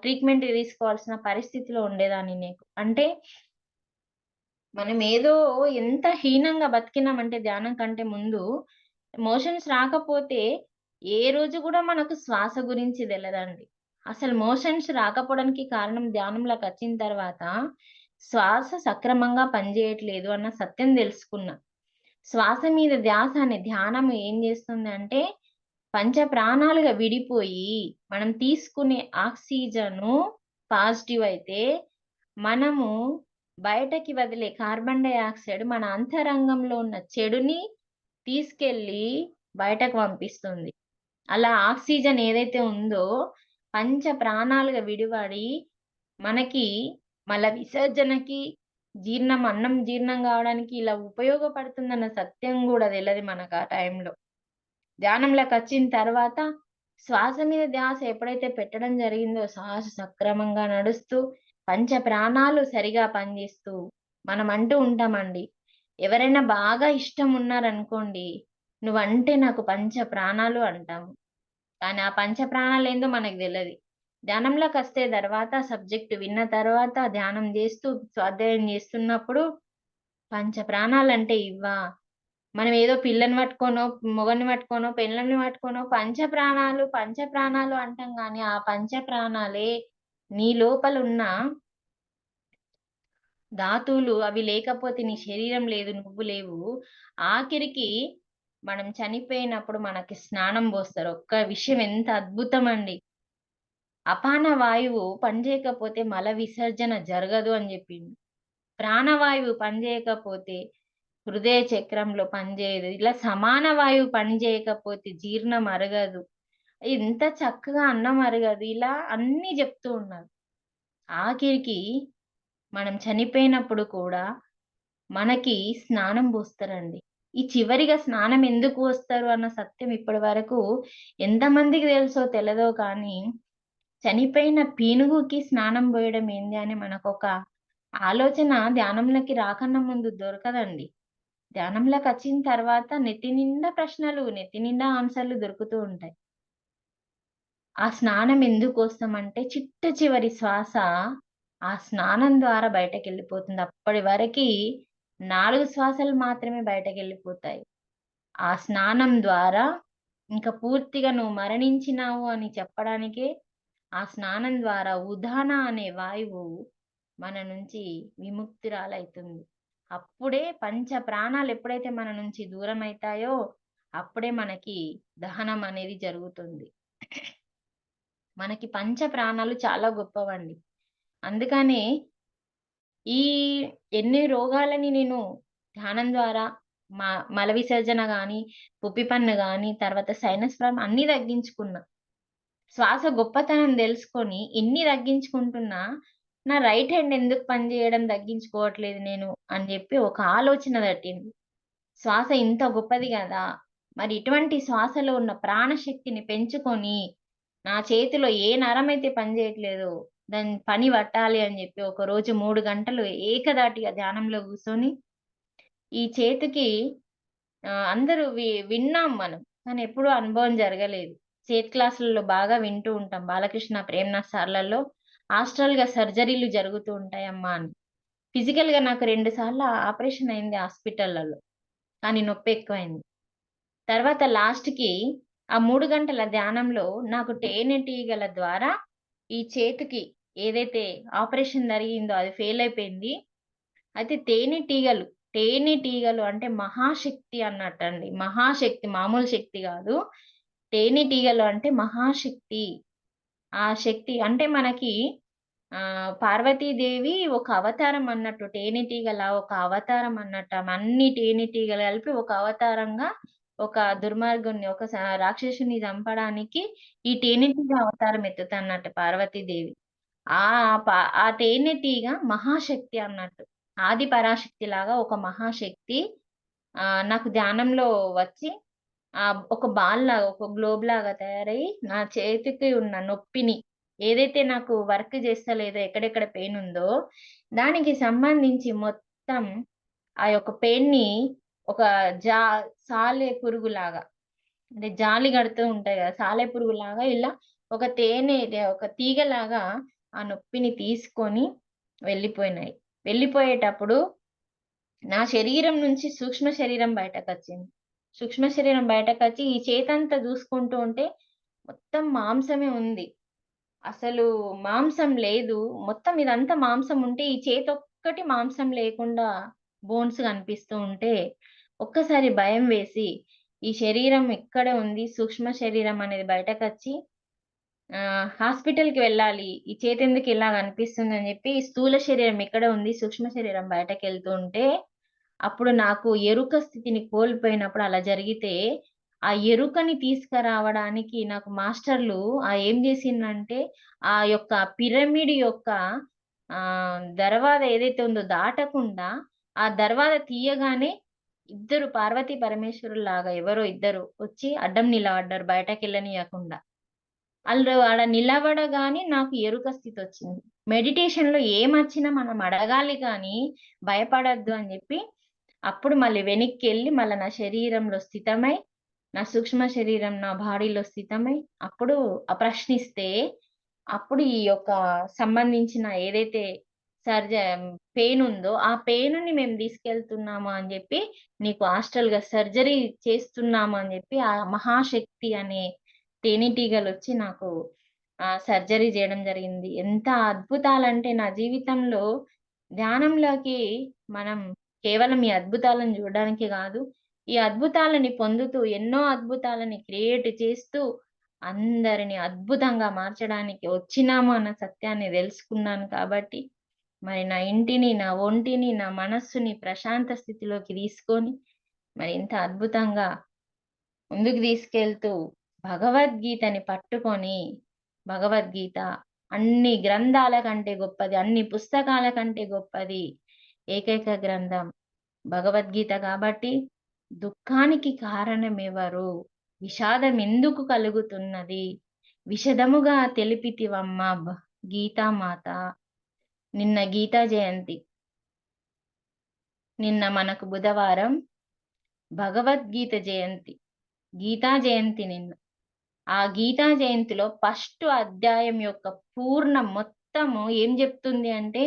ట్రీట్మెంట్ తీసుకోవాల్సిన పరిస్థితిలో ఉండేదాన్ని నేను. అంటే మనం ఏదో ఎంత హీనంగా బతికినామంటే ధ్యానం కంటే ముందు, మోషన్స్ రాకపోతే ఏ రోజు కూడా మనకు శ్వాస గురించి తెలదండి. అసలు మోషన్స్ రాకపోవడానికి కారణం ధ్యానంలోకి వచ్చిన తర్వాత శ్వాస సక్రమంగా పనిచేయట్లేదు అన్న సత్యం తెలుసుకున్నా. శ్వాస మీద ధ్యాస అనే ధ్యానం ఏం చేస్తుంది అంటే, పంచ ప్రాణాలుగా విడిపోయి మనం తీసుకునే ఆక్సిజను పాజిటివ్ అయితే, మనము బయటకి వదిలే కార్బన్ డయాక్సైడ్ మన అంతరంగంలో ఉన్న చెడుని తీసుకెళ్ళి బయటకు పంపిస్తుంది. అలా ఆక్సిజన్ ఏదైతే ఉందో పంచ ప్రాణాలుగా విడివడి మనకి మల విసర్జనకి, అన్నం జీర్ణం కావడానికి ఇలా ఉపయోగపడుతుందన్న సత్యం కూడా తెలది మనకు ఆ టైంలో. ధ్యానంలోకి వచ్చిన తర్వాత శ్వాస మీద ధ్యాస ఎప్పుడైతే పెట్టడం జరిగిందో, శ్వాస సక్రమంగా నడుస్తూ పంచ ప్రాణాలు సరిగా పనిచేస్తూ మనం అంటూ ఉంటామండి, ఎవరైనా బాగా ఇష్టం ఉన్నారనుకోండి, నువ్వంటే నాకు పంచ ప్రాణాలు అంటాము. కానీ ఆ పంచ ప్రాణాలు ఏందో మనకు తెలియదు. ధ్యానంలోకి వస్తే తర్వాత సబ్జెక్ట్ విన్న తర్వాత ధ్యానం చేస్తూ స్వాధ్యాయం చేస్తున్నప్పుడు పంచ ప్రాణాలంటే ఇవ్వా, మనం ఏదో పిల్లని పట్టుకోనో, మొగని పట్టుకోనో, పెళ్ళని పట్టుకోనో పంచ ప్రాణాలు అంటాం. కానీ ఆ పంచ ప్రాణాలే నీ లోపల ఉన్న ధాతువులు. అవి లేకపోతే నీ శరీరం లేదు, నువ్వు లేవు. ఆఖరికి మనం చనిపోయినప్పుడు మనకి స్నానం పోస్తారు. ఒక్క విషయం ఎంత అద్భుతం అండి. అపాన వాయువు పనిచేయకపోతే మల విసర్జన జరగదు అని చెప్పిండు. ప్రాణవాయువు పనిచేయకపోతే హృదయ చక్రంలో పనిచేయదు. ఇలా సమాన వాయువు పనిచేయకపోతే జీర్ణం అరగదు. ఇంత చక్కగా అన్నం అరగదు. ఇలా అన్ని చెప్తూ ఉన్నారు. ఆఖరికి మనం చనిపోయినప్పుడు కూడా మనకి స్నానం పోస్తారండి. ఈ చివరిగా స్నానం ఎందుకు పోస్తారు అన్న సత్యం ఇప్పటి వరకు ఎంతమందికి తెలుసో తెలదో కానీ, చనిపోయిన పీనుగుకి స్నానం పోయడం ఏంది అని మనకొక ఆలోచన ధ్యానంలోకి రాకన్నా ముందు దొరకదండి. ధ్యానంలోకి వచ్చిన తర్వాత నెత్తి నిండా ప్రశ్నలు, నెత్తి నిండా ఆన్సర్లు దొరుకుతూ ఉంటాయి. ఆ స్నానం ఎందుకోసమంటే చిట్ట చివరి శ్వాస ఆ స్నానం ద్వారా బయటకెళ్ళిపోతుంది. అప్పటి వరకి 4 శ్వాసలు మాత్రమే బయటకెళ్ళిపోతాయి. ఆ స్నానం ద్వారా ఇంకా పూర్తిగా నువ్వు మరణించినావు అని చెప్పడానికే ఆ స్నానం ద్వారా ఉదాన అనే వాయువు మన నుంచి విముక్తురాలైతుంది. అప్పుడే పంచ ప్రాణాలు ఎప్పుడైతే మన నుంచి దూరం అవుతాయో అప్పుడే మనకి దహనం అనేది జరుగుతుంది. మనకి పంచ ప్రాణాలు చాలా గొప్పవండి. అందుకనే ఈ ఎన్ని రోగాలని నేను ధ్యానం ద్వారా మల విసర్జన గాని, పుప్పిపన్ను గాని, తర్వాత సైనస్ ప్రాబ్లమ్ అన్నీ తగ్గించుకున్నా. శ్వాస గొప్పతనం తెలుసుకొని ఇన్ని తగ్గించుకుంటున్నా, నా రైట్ హ్యాండ్ ఎందుకు పనిచేయడం తగ్గించుకోవట్లేదు నేను అని చెప్పి ఒక ఆలోచన తట్టింది. శ్వాస ఇంత గొప్పది కదా! మరి ఇటువంటి శ్వాసలో ఉన్న ప్రాణశక్తిని పెంచుకొని, నా చేతిలో ఏ నరమైతే పనిచేయట్లేదో దాని పని పట్టాలి అని చెప్పి ఒకరోజు 3 గంటలు ఏకధాటిగా ధ్యానంలో కూర్చొని, ఈ చేతికి అందరూ విన్నాం మనం. కానీ ఎప్పుడూ అనుభవం జరగలేదు. చేతి క్లాసులలో బాగా వింటూ ఉంటాం. బాలకృష్ణ, ప్రేమ్‌నాథ్ సార్‌లలో ఆస్ట్రల్‌గా సర్జరీలు జరుగుతూ ఉంటాయమ్మా అని. ఫిజికల్‌గా నాకు 2 సార్లు ఆపరేషన్ అయింది హాస్పిటల్‌లలో. కానీ నొప్పి ఎక్కువైంది. తర్వాత లాస్ట్‌కి ఆ 3 గంటల ధ్యానంలో నాకు తేనెటీగల ద్వారా ఈ చేతికి ఏదైతే ఆపరేషన్ జరిగిందో అది ఫెయిల్ అయిపోయింది. అయితే తేనెటీగలు అంటే మహాశక్తి అన్నట్టండి. మహాశక్తి, మామూలు శక్తి కాదు. తేనెటీగలు అంటే మహాశక్తి. ఆ శక్తి అంటే మనకి పార్వతీదేవి ఒక అవతారం అన్నట్టు, తేనెటీగలా ఒక అవతారం అన్నట్టు, ఆమె అన్ని తేనెటీగలు కలిపి ఒక అవతారంగా ఒక దుర్మార్గుని, ఒక రాక్షసుని చంపడానికి ఈ తేనెటీగ అవతారం ఎత్తుతన్నట్టు పార్వతీదేవి. ఆ తేనెటీగ మహాశక్తి అన్నట్టు, ఆది పరాశక్తి లాగా ఒక మహాశక్తి నాకు ధ్యానంలో వచ్చి ఒక బాల్ లాగా, ఒక గ్లోబ్ లాగా తయారయ్యి నా చేతికి ఉన్న నొప్పిని, ఏదైతే నాకు వర్క్ చేస్తలేదో, ఎక్కడెక్కడ పెయిన్ ఉందో దానికి సంబంధించి మొత్తం ఆ యొక్క పెయిన్ ని ఒక సాలె పురుగులాగా, అంటే జాలి కడుతూ ఉంటాయి కదా, సాలె పురుగులాగా ఇలా ఒక ఒక తీగలాగా ఆ నొప్పిని తీసుకొని వెళ్ళిపోయినాయి. వెళ్ళిపోయేటప్పుడు నా శరీరం నుంచి సూక్ష్మ శరీరం బయటకు వచ్చింది. సూక్ష్మ శరీరం బయటకు వచ్చి ఈ చేతంతా చూసుకుంటూ ఉంటే మొత్తం మాంసమే ఉంది, అసలు మాంసం లేదు. మొత్తం ఇదంతా మాంసం ఉంటే ఈ చేతి ఒక్కటి మాంసం లేకుండా బోన్స్ కనిపిస్తూ ఉంటే ఒక్కసారి భయం వేసి, ఈ శరీరం ఇక్కడే ఉంది, సూక్ష్మ శరీరం అనేది బయటకు వచ్చి హాస్పిటల్కి వెళ్ళాలి, ఈ చేతి ఎందుకు ఇలా కనిపిస్తుంది అని చెప్పి స్థూల శరీరం ఇక్కడే ఉంది, సూక్ష్మ శరీరం బయటకు వెళ్తూ ఉంటే, అప్పుడు నాకు ఎరుక స్థితిని కోల్పోయినప్పుడు అలా జరిగితే, ఆ ఎరుకని తీసుకురావడానికి నాకు మాస్టర్లు ఏం చేసిందంటే, ఆ యొక్క పిరమిడ్ యొక్క దర్వాజా ఏదైతే ఉందో దాటకుండా, ఆ దర్వాజా తీయగానే ఇద్దరు పార్వతీ పరమేశ్వరులాగా ఎవరో ఇద్దరు వచ్చి అడ్డం నిలబడ్డారు, బయటకు వెళ్ళనీయకుండా. వాళ్ళు ఆడ నిలబడగానే నాకు ఎరుక స్థితి వచ్చింది. మెడిటేషన్ లో ఏమొచ్చినా మనం అడగాలి కానీ భయపడద్దు అని చెప్పి, అప్పుడు మళ్ళీ వెనక్కి వెళ్ళి మళ్ళీ నా శరీరంలో స్థితమై, నా సూక్ష్మ శరీరం నా బాడీలో స్థితమై, అప్పుడు ప్రశ్నిస్తే, అప్పుడు ఈ యొక్క సంబంధించిన ఏదైతే పెయిన్ ఉందో ఆ పెయిన్ ని మేము తీసుకెళ్తున్నాము అని చెప్పి, నీకు హాస్టల్ గా సర్జరీ చేస్తున్నాము అని చెప్పి ఆ మహాశక్తి అనే తేనెటీగలు వచ్చి నాకు సర్జరీ చేయడం జరిగింది. ఎంత అద్భుతాలంటే నా జీవితంలో ధ్యానంలోకి మనం కేవలం ఈ అద్భుతాలను చూడడానికి కాదు, ఈ అద్భుతాలని పొందుతూ ఎన్నో అద్భుతాలని క్రియేట్ చేస్తూ అందరిని అద్భుతంగా మార్చడానికి వచ్చినాము అన్న సత్యాన్ని తెలుసుకున్నాను. కాబట్టి మరి నా ఇంటిని, నా ఒంటిని, నా మనస్సుని ప్రశాంత స్థితిలోకి తీసుకొని మరి ఇంత అద్భుతంగా ముందుకు తీసుకెళ్తూ భగవద్గీతని పట్టుకొని, భగవద్గీత అన్ని గ్రంథాల కంటే గొప్పది, అన్ని పుస్తకాల కంటే గొప్పది ఏకైక గ్రంథం భగవద్గీత. కాబట్టి దుఃఖానికి కారణం ఎవరు, విషాదం ఎందుకు కలుగుతున్నది, విషదముగా తెలిపితివమ్మ గీతామాత. నిన్న గీతా జయంతి, నిన్న మనకు బుధవారం భగవద్గీత జయంతి, గీతా జయంతి నిన్న. ఆ గీతా జయంతిలో ఫస్ట్ అధ్యాయం యొక్క పూర్ణ మొత్తము ఏం చెప్తుంది అంటే,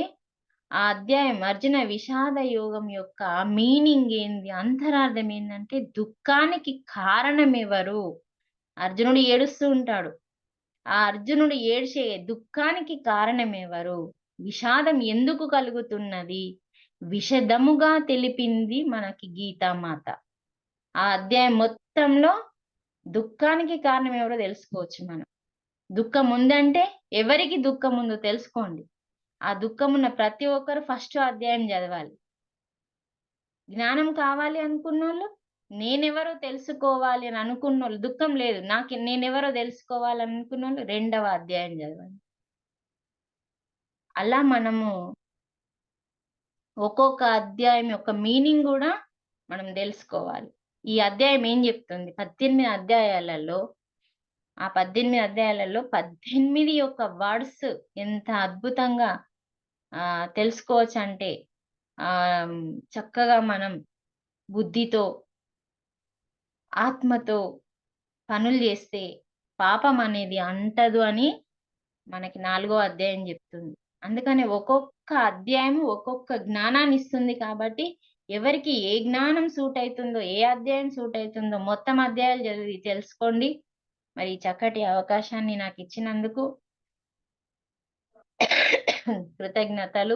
ఆ అధ్యాయం అర్జున విషాద యోగం యొక్క మీనింగ్ ఏంది, అంతరార్థం ఏంటంటే, దుఃఖానికి కారణం ఎవరు. అర్జునుడు ఏడుస్తూ ఉంటాడు, ఆ అర్జునుడు ఏడ్చే దుఃఖానికి కారణం ఎవరు, విషాదం ఎందుకు కలుగుతున్నది, విషదముగా తెలిపింది మనకి గీతామాత. ఆ అధ్యాయం మొత్తంలో దుఃఖానికి కారణం ఎవరో తెలుసుకోవచ్చు మనం. దుఃఖం ఉందంటే ఎవరికి దుఃఖం ఉందో తెలుసుకోండి. ఆ దుఃఖం ఉన్న ప్రతి ఒక్కరు ఫస్ట్ అధ్యాయం చదవాలి. జ్ఞానం కావాలి అనుకున్నోళ్ళు, నేనెవరో తెలుసుకోవాలి అని అనుకున్నోళ్ళు, దుఃఖం లేదు నేనెవరో తెలుసుకోవాలని అనుకున్నోళ్ళు రెండవ అధ్యాయం చదవాలి. అలా మనము ఒక్కొక్క అధ్యాయం యొక్క మీనింగ్ కూడా మనం తెలుసుకోవాలి. ఈ అధ్యాయం ఏం చెప్తుంది, 18 అధ్యాయాలలో, ఆ 18 అధ్యాయాలలో 18 యొక్క వర్డ్స్ ఎంత అద్భుతంగా తెలుసుకోవచ్చు అంటే, చక్కగా మనం బుద్ధితో ఆత్మతో పనులు చేస్తే పాపం అనేది అంటదు అని మనకి 4వ అధ్యాయం చెప్తుంది. అందుకని ఒక్కొక్క అధ్యాయం ఒక్కొక్క జ్ఞానాన్ని ఇస్తుంది. కాబట్టి ఎవరికి ఏ జ్ఞానం సూట్ అవుతుందో, ఏ అధ్యాయం సూట్ అవుతుందో మొత్తం అధ్యాయాలు చదివి తెలుసుకోండి. మరి చక్కటి అవకాశాన్ని నాకు ఇచ్చినందుకు కృతజ్ఞతలు.